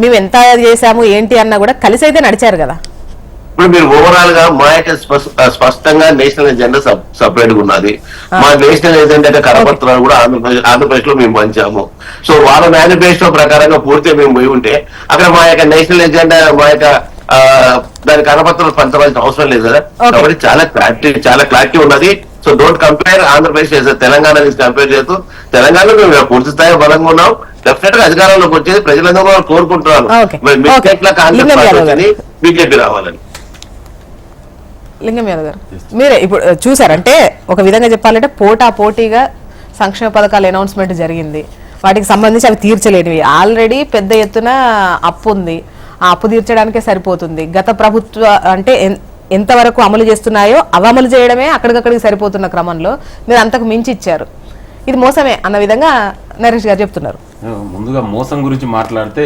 మేము ఎంత చేశాము ఏంటి అన్నా కూడా కలిసి అయితే నడిచారు కదా. ఇప్పుడు మీరు ఓవరాల్ గా మా యొక్క స్పష్టంగా నేషనల్ ఎజెండా సపరేట్ గా ఉన్నది. మా నేషనల్ ఎజెండా కరపత్రాలు కూడా ఆంధ్రప్రదేశ్ లో మేము పంచాము. సో వాళ్ళ మేనిఫెస్టో ప్రకారంగా పూర్తిగా మేము పోయి ఉంటే అక్కడ మా యొక్క నేషనల్ ఎజెండా మా యొక్క దాని కరపత్రాలు పంచవలసిన అవసరం లేదు కదా. కాబట్టి చాలా క్లారిటీ ఉన్నది. So don't compare Andhra Pradesh Telangana compare చేస్తూ తెలంగాణలో మేము పూర్తి స్థాయి బలంగా ఉన్నాం. డెఫినెట్ గా అధికారంలోకి వచ్చేది ప్రజలందరూ కూడా కోరుకుంటున్నారు. కాంగ్రెస్ పార్టీ వచ్చి బీజేపీ రావాలని. లింగం యాదవ్ గారు, మీరే ఇప్పుడు చూసారంటే ఒక విధంగా చెప్పాలంటే పోటీగా సంక్షేమ పథకాల అనౌన్స్మెంట్ జరిగింది. వాటికి సంబంధించి అవి తీర్చలేనివి. ఆల్రెడీ పెద్ద ఎత్తున అప్పు ఉంది. ఆ అప్పు తీర్చడానికే సరిపోతుంది. గత ప్రభుత్వ అంటే ఎంతవరకు అమలు చేస్తున్నాయో అవి అమలు చేయడమే అక్కడికక్కడికి సరిపోతున్న క్రమంలో మీరు అంతకు మించి ఇచ్చారు. ఇది మోసమే అన్న విధంగా నరేష్ గారు చెప్తున్నారు. ముందుగా మోసం గురించి మాట్లాడితే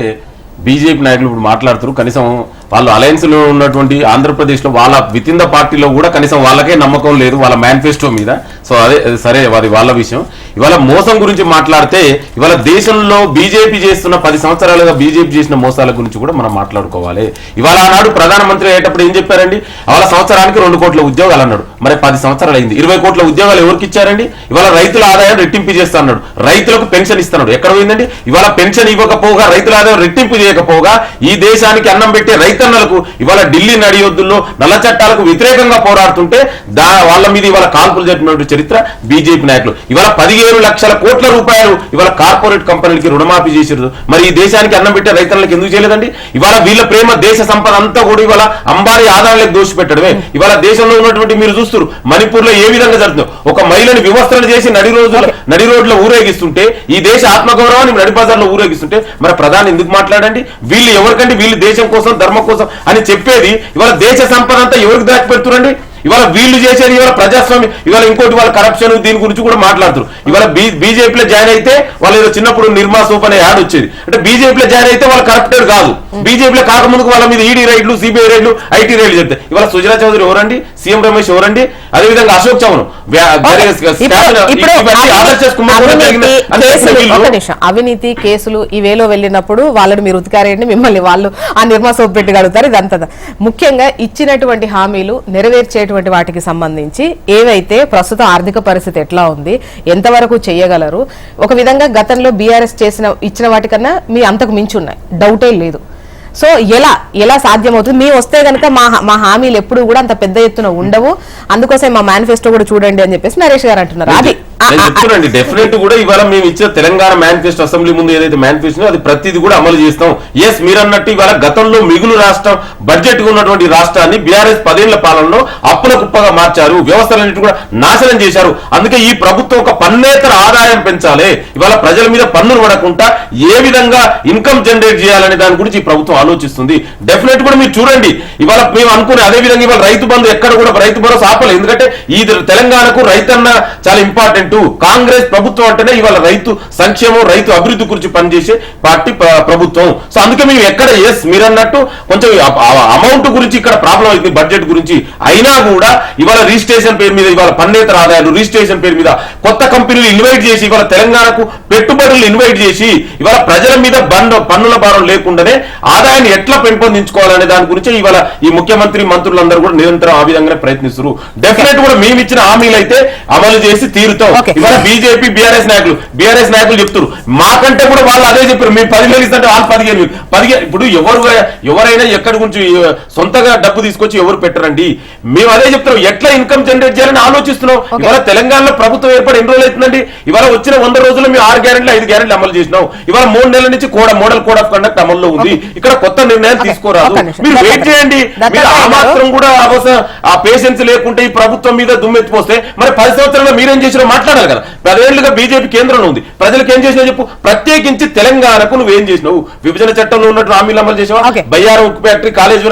బీజేపీ నాయకులు ఇప్పుడు మాట్లాడుతారు. కనీసం వాళ్ళు అలయన్స్ లో ఉన్నటువంటి ఆంధ్రప్రదేశ్ లో వాళ్ళ విత్ ఇన్ ద పార్టీలో కూడా కనీసం వాళ్ళకే నమ్మకం లేదు వాళ్ళ మేనిఫెస్టో మీద. సో అదే సరే, అది వాళ్ళ విషయం. ఇవాళ మోసం గురించి మాట్లాడితే ఇవాళ దేశంలో బీజేపీ చేస్తున్న 10 సంవత్సరాలుగా బీజేపీ చేసిన మోసాల గురించి కూడా మనం మాట్లాడుకోవాలి. ఇవాళ ఆనాడు ప్రధానమంత్రి అయ్యేటప్పుడు ఏం చెప్పారండి? ఇవాళ సంవత్సరానికి 2 కోట్ల ఉద్యోగాలు అన్నాడు. మరి 10 సంవత్సరాలు అయింది. 20 కోట్ల ఉద్యోగాలు ఎవరికి ఇచ్చారండి? ఇవాళ రైతుల ఆదాయం రెట్టింపు చేస్తా అన్నాడు. రైతులకు పెన్షన్ ఇస్తున్నాడు. ఎక్కడ పోయిందండి? ఇవాళ పెన్షన్ ఇవ్వకపోగా రైతుల ఆదాయం రెట్టింపు చేయకపోగా ఈ దేశానికి అన్నం పెట్టే రైతన్నలకు ఇవాళ ఢిల్లీ నడియొద్దుల్లో నల్ల చట్టాలకు వ్యతిరేకంగా పోరాడుతుంటే వాళ్ళ మీద ఇవాళ కాల్పులు జరిపినటువంటి చరిత్ర బీజేపీ నాయకులు. ఇవాళ 15 లక్షల కోట్ల రూపాయలు ఇవాళ కార్పొరేట్ కంపెనీలకి రుణమాఫీ చేసారు. మరి ఈ దేశానికి అన్నం పెట్టే రైతన్నలకు ఎందుకు చేయలేదండి? ఇవాళ వీళ్ళ ప్రేమ దేశ సంపద అంతా కూడా ఇవాళ అంబానీ ఆదాయాలకు దోషిపెట్టడమే. ఇవాళ దేశంలో ఉన్నటువంటి మీరు చూస్తారు మణిపూర్ లో ఏ విధంగా జరుగుతుందో. ఒక మహిళని వివస్త్రలు చేసి నడి రోడ్లో ఊరేగిస్తుంటే, ఈ దేశ ఆత్మగౌరవాన్ని నడి బజార్లో ఊరేగిస్తుంటే మరి ప్రధాని ఎందుకు మాట్లాడండి? వీళ్ళు ఎవరికండి? వీళ్ళు దేశం కోసం ధర్మం కోసం అని చెప్పేది ఇవాళ దేశ సంపద అంతా ఎవరికి దాచి పెడుతురండి? ఇవాళ వీళ్ళు చేసేది ఇవాళ ప్రజాస్వామ్యం. ఇవాళ ఇంకోటి వాళ్ళ కరప్షన్ దీని గురించి కూడా మాట్లాడుతారు. ఇవాళ బీజేపీలో జాయిన్ అయితే వాళ్ళు ఏదో చిన్నప్పుడు నిర్మా సోప్ అనే యాడ్ వచ్చేది. అంటే బీజేపీలో జాయిన్ అయితే వాళ్ళు కరప్టెడ్ కాదు. బీజేపీలో కాకముందుకు వాళ్ళ మీద ఈడీ రైడ్లు, సిబిఐ రైడ్లు, ఐటీ రైడ్లు చెప్తాయి. ఇవాళ సుజనా చౌదరి ఎవరండి? సీఎం రమేష్ ఎవరండి? అదేవిధంగా అశోక్ చౌన్ అవినీతి కేసులు ఈ వేలో వెళ్ళినప్పుడు వాళ్ళని మీరు ఉతికారేయండి, మిమ్మల్ని వాళ్ళు ఆ నిర్మా సోప్ పెట్టి కడుగుతారు. ఇదంతా ముఖ్యంగా ఇచ్చినటువంటి హామీలు నెరవేర్చే వాటికి సంబంధించి ఏవైతే ప్రస్తుత ఆర్థిక పరిస్థితి ఎట్లా ఉంది, ఎంతవరకు చేయగలరు? ఒక విధంగా గతంలో బీఆర్ఎస్ ఇచ్చిన వాటికన్నా మీ అంతకు మించి ఉన్నాయి, డౌటే లేదు. సో ఎలా సాధ్యమవుతుంది? మేము వస్తే కనుక మా హామీలు ఎప్పుడు కూడా అంత పెద్ద ఎత్తున ఉండవు, అందుకోసం మా మేనిఫెస్టో కూడా చూడండి అని చెప్పేసి నరేష్ గారు అంటున్నారు. అది చెప్తున్నాండి. డెఫినెట్ కూడా ఇవాళ మేము ఇచ్చిన తెలంగాణ మేనిఫెస్టో అసెంబ్లీ ముందు ఏదైతే మేనిఫెస్టో అది ప్రతిది కూడా అమలు చేస్తాం. ఎస్, మీరు అన్నట్టు ఇవాళ గతంలో మిగులు రాష్ట్రం బడ్జెట్ ఉన్నటువంటి రాష్ట్రాన్ని బీఆర్ఎస్ 10 ఏళ్ల పాలనలో అప్పుల కుప్పగా మార్చారు, వ్యవస్థలన్నిటి కూడా నాశనం చేశారు. అందుకే ఈ ప్రభుత్వం ఒక పన్నేతర ఆదాయం పెంచాలి, ఇవాళ ప్రజల మీద పన్నులు పడకుండా ఏ విధంగా ఇన్కమ్ జనరేట్ చేయాలనే దాని గురించి ఈ ప్రభుత్వం ఆలోచిస్తుంది. డెఫినెట్ కూడా మీరు చూడండి, ఇవాళ మేము అనుకునే అదే విధంగా ఇవాళ రైతు బంధు ఎక్కడ కూడా రైతు భరోసా ఆపలేదు. ఎందుకంటే ఈ తెలంగాణకు రైతన్న చాలా ఇంపార్టెంట్. కాంగ్రెస్ ప్రభుత్వం అంటేనే ఇవాళ రైతు సంక్షేమం, రైతు అభివృద్ధి గురించి పనిచేసే పార్టీ ప్రభుత్వం. సో అందుకే మేము ఎక్కడ ఎస్ మీరు అన్నట్టు కొంచెం అమౌంట్ గురించి ఇక్కడ ప్రాబ్లం అవుతుంది బడ్జెట్ గురించి. అయినా కూడా ఇవాళ రిజిస్ట్రేషన్ పేరు మీద ఇవాళ పన్నేతర ఆదాయాలు, రిజిస్ట్రేషన్ పేరు మీద కొత్త కంపెనీలు ఇన్వైట్ చేసి ఇవాళ తెలంగాణకు పెట్టుబడులు ఇన్వైట్ చేసి ఇవాళ ప్రజల మీద పన్నుల భారం లేకుండానే ఆదాయాన్ని ఎట్లా పెంపొందించుకోవాలనే దాని గురించి ఇవాళ ఈ ముఖ్యమంత్రి మంత్రులందరూ కూడా నిరంతరం ఆ విధంగానే ప్రయత్నిస్తారు. డెఫినెట్ కూడా మేము ఇచ్చిన హామీలు అయితే అమలు చేసి తీరుతాం. ఇవాళ బీజేపీ బీఆర్ఎస్ నాయకులు చెప్తారు, మాకంటే కూడా వాళ్ళు అదే చెప్పారు. మేము 10,000 ఇస్తుంటే వాళ్ళు 15,000. ఇప్పుడు ఎవరైనా ఎక్కడి గురించి సొంతగా డబ్బు తీసుకొచ్చి ఎవరు పెట్టరండి. మేము అదే చెప్తున్నాం, ఎట్లా ఇన్కమ్ జనరేట్ చేయాలని ఆలోచిస్తున్నాం. ఇవాళ తెలంగాణలో ప్రభుత్వం ఏర్పడి ఎన్ని రోజులు అవుతుందండి? ఇవాళ వచ్చిన 100 రోజుల్లో మేము 6 గ్యారెంటీలు 5 గ్యారెంటీలు అమలు చేసినాం. ఇవాళ 3 నెలల నుంచి మోడల్ కోడ్ ఆఫ్ కండక్ట్ అమల్లో ఉంది. ఇక్కడ కొత్త నిర్ణయాలు తీసుకోరాదు. మీరు వెయిట్ చేయండి. మీరు ఆ మాత్రం కూడా ఆ పేషెన్స్ లేకుంటే ఈ ప్రభుత్వం మీద దుమ్మెత్తిపోస్తే మరి 10 సంవత్సరాల్లో మీరేం చేసినా మాట్లాడాలి కదా. 10 ఏళ్లుగా బీజేపీ కేంద్రంలో ఉంది. ప్రజలకు ఏం చేసినా చెప్పు. ప్రత్యేకించి తెలంగాణకు నువ్వేం చేసినావు? విభజన చట్టంలో ఉన్నట్టు హామీలు అమలు చేసావా? బయ్యారం ఉక్కు factory, college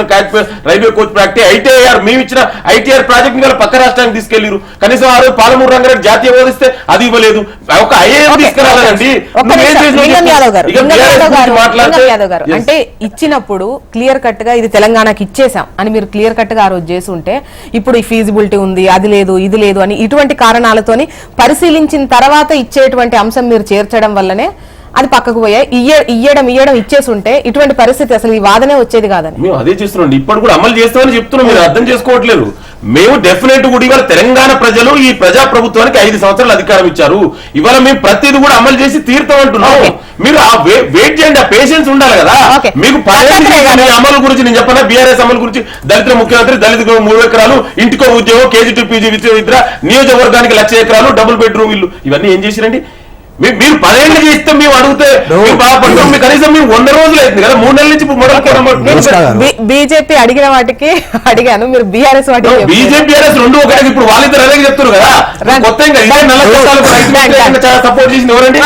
railway coach factory, ITR మేము ఇచ్చిన ఐటీఆర్ ప్రాజెక్ట్ ని పక్క రాష్ట్రానికి తీసుకెళ్లిరు. కనీసం ఆ రోజు పాలమూరు రంగారెడ్డి జాతీయ హోదా అది ఇవ్వలేదు. ఒక ఐఏఎం తీసుకురాలండి. అంటే ఇచ్చినప్పుడు క్లియర్ కట్ గా ఇది తెలంగాణకి ఇచ్చేసాం అని మీరు క్లియర్ కట్ గా ఆ రోజు చేసి ఉంటే ఇప్పుడు ఈ ఫీజిబిలిటీ ఉంది, అది లేదు, ఇది లేదు అని ఇటువంటి కారణాలతోని పరిశీలించిన తర్వాత ఇచ్చేటువంటి అంశం మీరు చేర్చడం వల్లనే అది పక్కకు పోయాయి. ఇయ్యడం ఇచ్చేసి ఉంటే ఇటువంటి పరిస్థితి అసలు ఈ వాదనే వచ్చేది కాదని మేము అదే చేస్తున్నాం. ఇప్పుడు కూడా అమలు చేస్తామని చెప్తున్నాం, మీరు అర్థం చేసుకోవట్లేదు. మేము డెఫినెట్ కూడా ఇవాళ తెలంగాణ ప్రజలు ఈ ప్రజా ప్రభుత్వానికి 5 సంవత్సరాలు అధికారం ఇచ్చారు. ఇవాళ మేము ప్రతిదీ కూడా అమలు చేసి తీరుతాం అంటున్నాం. మీరు వెయిట్ చేయండి, ఆ పేషెన్స్ ఉండాలి కదా. మీకు అమలు గురించి నేను చెప్పనా, బీఆర్ఎస్ అమలు గురించి దళితుల ముఖ్యమంత్రి, దళిత 3 ఎకరాలు, ఇంటికో ఉద్యోగం, కేజీ పీజీ విద్య, నియోజకవర్గానికి 1,00,000 ఎకరాలు, డబుల్ బెడ్రూమ్ ఇల్లు, ఇవన్నీ ఏం చేసిరండి? మీరు 10 ఏళ్ళు చేస్తే మేము అడిగితే బాధపడతాం. మీకు కనీసం మేము 100 రోజులు అవుతుంది కదా, 3 నెలల నుంచి మొదలు. బీజేపీ అడిగిన వాటికి అడిగాను, మీరు బీఆర్ఎస్ వాటికి బీజేపీ రెండు ఒకటి. ఇప్పుడు వాళ్ళిద్దరు అలాగే చెప్తారు కదా. కొత్త సపోర్ట్ చేసిన ఎవరండి?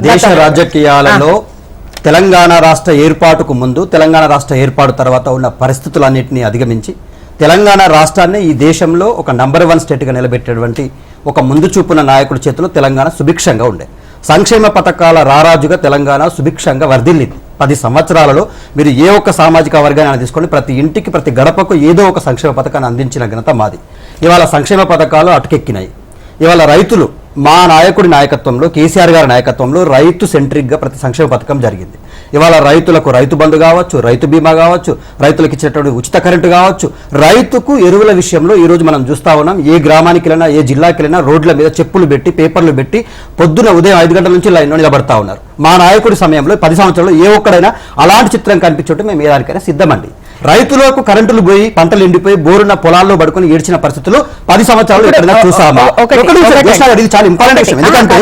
దేశ రాజకీయాలలో తెలంగాణ రాష్ట్ర ఏర్పాటుకు ముందు, తెలంగాణ రాష్ట్ర ఏర్పాటు తర్వాత ఉన్న పరిస్థితులన్నింటినీ అధిగమించి తెలంగాణ రాష్ట్రాన్ని ఈ దేశంలో ఒక నంబర్ 1 స్టేట్గా నిలబెట్టేటువంటి ఒక ముందు చూపున నాయకుడి చేతిలో తెలంగాణ సుభిక్షంగా ఉండే, సంక్షేమ పథకాల రారాజుగా తెలంగాణ సుభిక్షంగా వర్ధిల్లింది. 10 సంవత్సరాలలో మీరు ఏ ఒక్క సామాజిక వర్గాన్ని తీసుకోండి, ప్రతి ఇంటికి ప్రతి గడపకు ఏదో ఒక సంక్షేమ పథకాన్ని అందించిన ఘనత మాది. ఇవాళ సంక్షేమ పథకాలు అటుకెక్కినాయి. ఇవాళ రైతులు మా నాయకుడి నాయకత్వంలో, కేసీఆర్ గారి నాయకత్వంలో రైతు సెంట్రిక్గా ప్రతి సంక్షేమ పథకం జరిగింది. ఇవాళ రైతులకు రైతు బంధు కావచ్చు, రైతు బీమా కావచ్చు, రైతులకు ఇచ్చేటువంటి ఉచిత కరెంటు కావచ్చు, రైతుకు ఎరువుల విషయంలో ఈరోజు మనం చూస్తా ఉన్నాం. ఏ గ్రామానికి వెళ్ళినా, ఏ జిల్లాకి వెళ్ళినా రోడ్ల మీద చెప్పులు పెట్టి, పేపర్లు పెట్టి పొద్దున ఉదయం 5 గంటల నుంచి లైన్లో నిలబడతా ఉన్నారు. మా నాయకుడి సమయంలో 10 సంవత్సరాల్లో ఏ ఒక్కడైనా అలాంటి చిత్రం కనిపించుంటే మేము ఏ దానికైనా సిద్ధమండి. రైతులకు కరెంటులు పోయి, పంటలు ఎండిపోయి, బోరున్న పొలాల్లో పడుకొని ఏడ్చిన పరిస్థితులు 10 సంవత్సరాలు ఎక్కడైనా చూసామా? ఇది చాలా ఇంపార్టెంట్ విషయం. ఎందుకంటే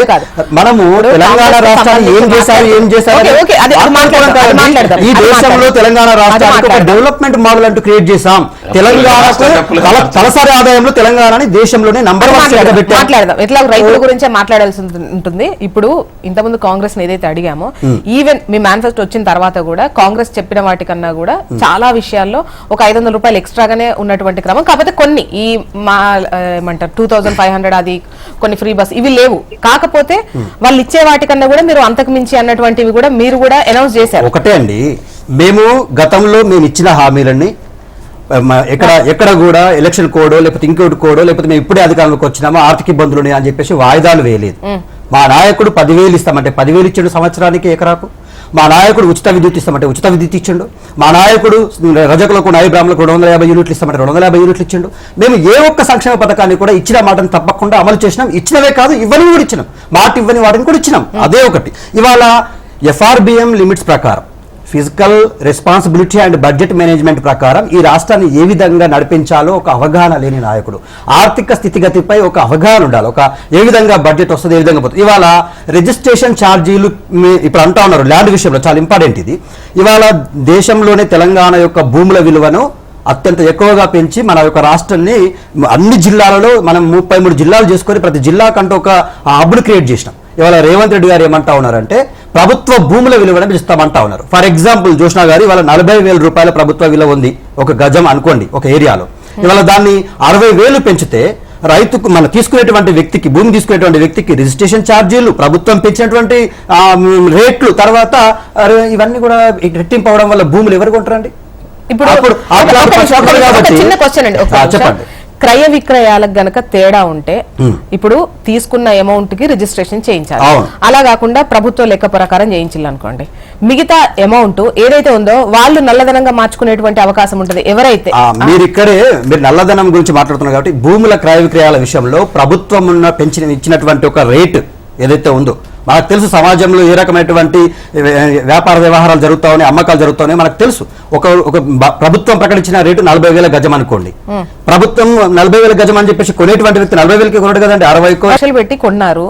మనము తెలంగాణ రాష్ట్రాన్ని ఏం చేశారు ఈ దేశంలో తెలంగాణ రాష్ట్రానికి ఒక డెవలప్మెంట్ మోడల్ అంటూ క్రియేట్ చేశాం. తెలంగాణకు తలసరి ఆదాయంలో తెలంగాణని దేశంలోనే నంబర్ 1 మాట్లాడదాం. ఎట్లా రైతుల గురించే మాట్లాడాల్సి ఉంటుంది. ఇప్పుడు ఇంతకుముందు కాంగ్రెస్ ఏదైతే అడిగామో, ఈవెన్ మీ మేనిఫెస్టో వచ్చిన తర్వాత కూడా కాంగ్రెస్ చెప్పిన వాటికన్నా కూడా చాలా విషయాల్లో ఒక 500 రూపాయలు ఎక్స్ట్రాగానే ఉన్నటువంటి క్రమం. కాకపోతే కొన్ని ఈ ఏమంటారు 2500 అది కొన్ని ఫ్రీ బస్ ఇవి లేవు. కాకపోతే వాళ్ళు ఇచ్చే వాటికన్నా కూడా మీరు అంతకు మించి అన్నటువంటివి కూడా మీరు కూడా అనౌన్స్ చేశారు. ఒకటే అండి, మేము గతంలో మేము ఇచ్చిన హామీలన్నీ ఎక్కడ కూడా ఎలక్షన్ కోడో లేకపోతే ఇంకోటి కోడో లేకపోతే మేము ఇప్పుడే అధికారంలోకి వచ్చినామో ఆర్థిక ఇబ్బందులు అని చెప్పేసి వాయిదాలు వేయలేదు. మా నాయకుడు 10,000 ఇస్తామంటే 10,000 ఇచ్చాడు సంవత్సరానికి ఎకరాకు. మా నాయకుడు ఉచిత విద్యుత్ ఇస్తామంటే ఉచిత విద్యుత్ ఇచ్చిండు. మా నాయకుడు రజకులకు, నాయ బ్రాహ్మణులకు 250 యూనిట్లు ఇస్తామంటే 250 యూనిట్లు ఇచ్చిండు. మేము ఏ ఒక్క సంక్షేమ పథకాన్ని కూడా ఇచ్చిన మాటను తప్పకుండా అమలు చేసినాం. ఇచ్చినవే కాదు, ఇవ్వని కూడా ఇచ్చినాం. మాట ఇవ్వని వాటిని కూడా ఇచ్చినాం. అదే ఒకటి. ఇవాళ FRBM లిమిట్స్ ప్రకారం, physical responsibility and budget management ప్రకారం ఈ రాష్ట్రాన్ని ఏ విధంగా నడిపించాలో ఒక అవగాహన లేని నాయకుడు, ఆర్థిక స్థితిగతిపై ఒక అవగాహన ఉండాలి. ఒక ఏ విధంగా బడ్జెట్ వస్తుంది, ఏ విధంగా పోతుంది. ఇవాళ రిజిస్ట్రేషన్ ఛార్జీలు ఇప్పుడు అంటా ఉన్నారు ల్యాండ్ విషయంలో, చాలా ఇంపార్టెంట్ ఇది. ఇవాళ దేశంలోనే తెలంగాణ యొక్క భూముల విలువను అత్యంత ఎక్కువగా పెంచి మన యొక్క రాష్ట్రాన్ని అన్ని జిల్లాలలో మనం 33 జిల్లాలు చేసుకొని ప్రతి జిల్లాకంటూ ఒక హబ్ను క్రియేట్ చేసినాం. ఇవాళ రేవంత్ రెడ్డి గారు ఏమంటా ఉన్నారంటే ప్రభుత్వ భూముల విలువను పెంచుతామంటా ఉన్నారు. ఫర్ ఎగ్జాంపుల్ జోష్నా గారు ఇవాళ 40,000 రూపాయల ప్రభుత్వ విలువ ఉంది ఒక గజం అనుకోండి ఒక ఏరియాలో. ఇవాళ దాన్ని 60,000 పెంచితే రైతుకు మనం తీసుకునేటువంటి వ్యక్తికి, భూమి తీసుకునేటువంటి వ్యక్తికి రిజిస్ట్రేషన్ ఛార్జీలు, ప్రభుత్వం పెంచినటువంటి రేట్లు, తర్వాత ఇవన్నీ కూడా రెట్టింపు అవడం వల్ల భూములు ఎవరు కొంటారండి? ఇప్పుడు చిన్న క్వశ్చన్ అండి, చెప్పండి. క్రయ విక్రయాలకు గనక తేడా ఉంటే ఇప్పుడు తీసుకున్న అమౌంట్ కి రిజిస్ట్రేషన్ చేయించాలి. అలా కాకుండా ప్రభుత్వ లెక్క ప్రకారం చేయించాలనుకోండి, మిగతా అమౌంట్ ఏదైతే ఉందో వాళ్ళు నల్లధనంగా మార్చుకునేటువంటి అవకాశం ఉంటుంది. ఎవరైతే మీరు నల్లధనం గురించి మాట్లాడుతున్నారు కాబట్టి భూముల క్రయ విక్రయాల విషయంలో ప్రభుత్వం ఇచ్చినటువంటి ఒక రేటు ఏదైతే ఉందో, మనకు తెలుసు సమాజంలో ఏ రకమైనటువంటి వ్యాపార వ్యవహారాలు జరుగుతా ఉన్నాయి, అమ్మకాలు జరుగుతా ఉన్నాయి మనకు తెలుసు. ఒక ప్రభుత్వం ప్రకటించిన రేటు 40,000 గజం అనుకోండి. ప్రభుత్వం 40,000 గజం అని చెప్పేసి కొనేటువంటి వ్యక్తి 40,000కి కొనడు కదండి, 60 లక్షలు పెట్టి కొన్నారు.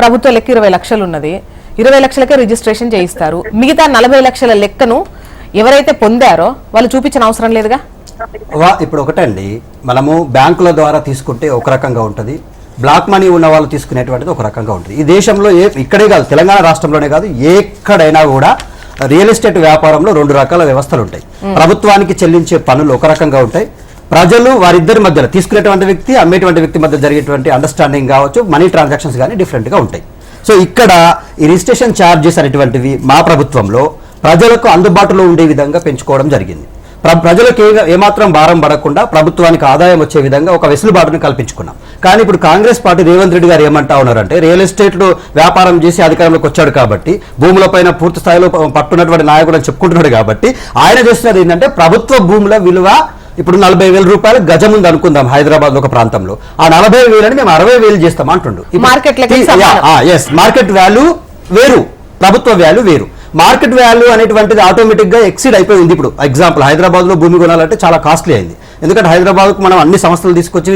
ప్రభుత్వ లెక్క 20 లక్షలు ఉన్నది, 20 లక్షలకే రిజిస్ట్రేషన్ చేయిస్తారు. మిగతా 40 లక్షల లెక్కను ఎవరైతే పొందారో వాళ్ళు చూపించిన అవసరం లేదుగా. ఇప్పుడు ఒకటండి, మనము బ్యాంకుల ద్వారా తీసుకుంటే ఒక రకంగా ఉంటుంది, బ్లాక్ మనీ ఉన్న వాళ్ళు తీసుకునేటువంటిది ఒక రకంగా ఉంటుంది. ఈ దేశంలో ఇక్కడే కాదు, తెలంగాణ రాష్ట్రంలోనే కాదు, ఎక్కడైనా కూడా రియల్ ఎస్టేట్ వ్యాపారంలో 2 రకాల వ్యవస్థలు ఉంటాయి. ప్రభుత్వానికి చెల్లించే పనులు ఒక రకంగా ఉంటాయి, ప్రజలు వారిద్దరి మధ్యలో తీసుకునేటువంటి వ్యక్తి, అమ్మేటువంటి వ్యక్తి మధ్య జరిగేటువంటి అండర్స్టాండింగ్ కావచ్చు, మనీ ట్రాన్సాక్షన్స్ కానీ డిఫరెంట్గా ఉంటాయి. సో ఇక్కడ ఈ రిజిస్ట్రేషన్ ఛార్జెస్ అనేటువంటివి మా ప్రభుత్వంలో ప్రజలకు అందుబాటులో ఉండే విధంగా పెంచుకోవడం జరిగింది. ప్రజలకు ఏమాత్రం భారం పడకుండా ప్రభుత్వానికి ఆదాయం వచ్చే విధంగా ఒక వెసులుబాటును కల్పించుకున్నాం. కానీ ఇప్పుడు కాంగ్రెస్ పార్టీ రేవంత్ రెడ్డి గారు ఏమంటా ఉన్నారంటే రియల్ ఎస్టేట్ లో వ్యాపారం చేసి అధికారంలోకి వచ్చాడు కాబట్టి భూములపైన పూర్తి స్థాయిలో పట్టున్నటువంటి నాయకుడు అని చెప్పుకుంటున్నాడు కాబట్టి ఆయన చేస్తున్నది ఏంటంటే ప్రభుత్వ భూముల విలువ ఇప్పుడు 40,000 రూపాయలు గజం ఉంది అనుకుందాం హైదరాబాద్ ఒక ప్రాంతంలో, ఆ 40,000 మేము 60,000 చేస్తాం అంటుండు. మార్కెట్ వాల్యూ వేరు, ప్రభుత్వ వాల్యూ వేరు. మార్కెట్ వాల్యూ అనేటువంటిది ఆటోమేటిక్ గా ఎక్సీడ్ అయిపోయి ఉంది. ఇప్పుడు ఎగ్జాంపుల్ హైదరాబాద్ లో భూమి కొనాలంటే చాలా కాస్ట్లీ అయింది. ఎందుకంటే హైదరాబాద్ కు మనం అన్ని సంస్థలు తీసుకొచ్చి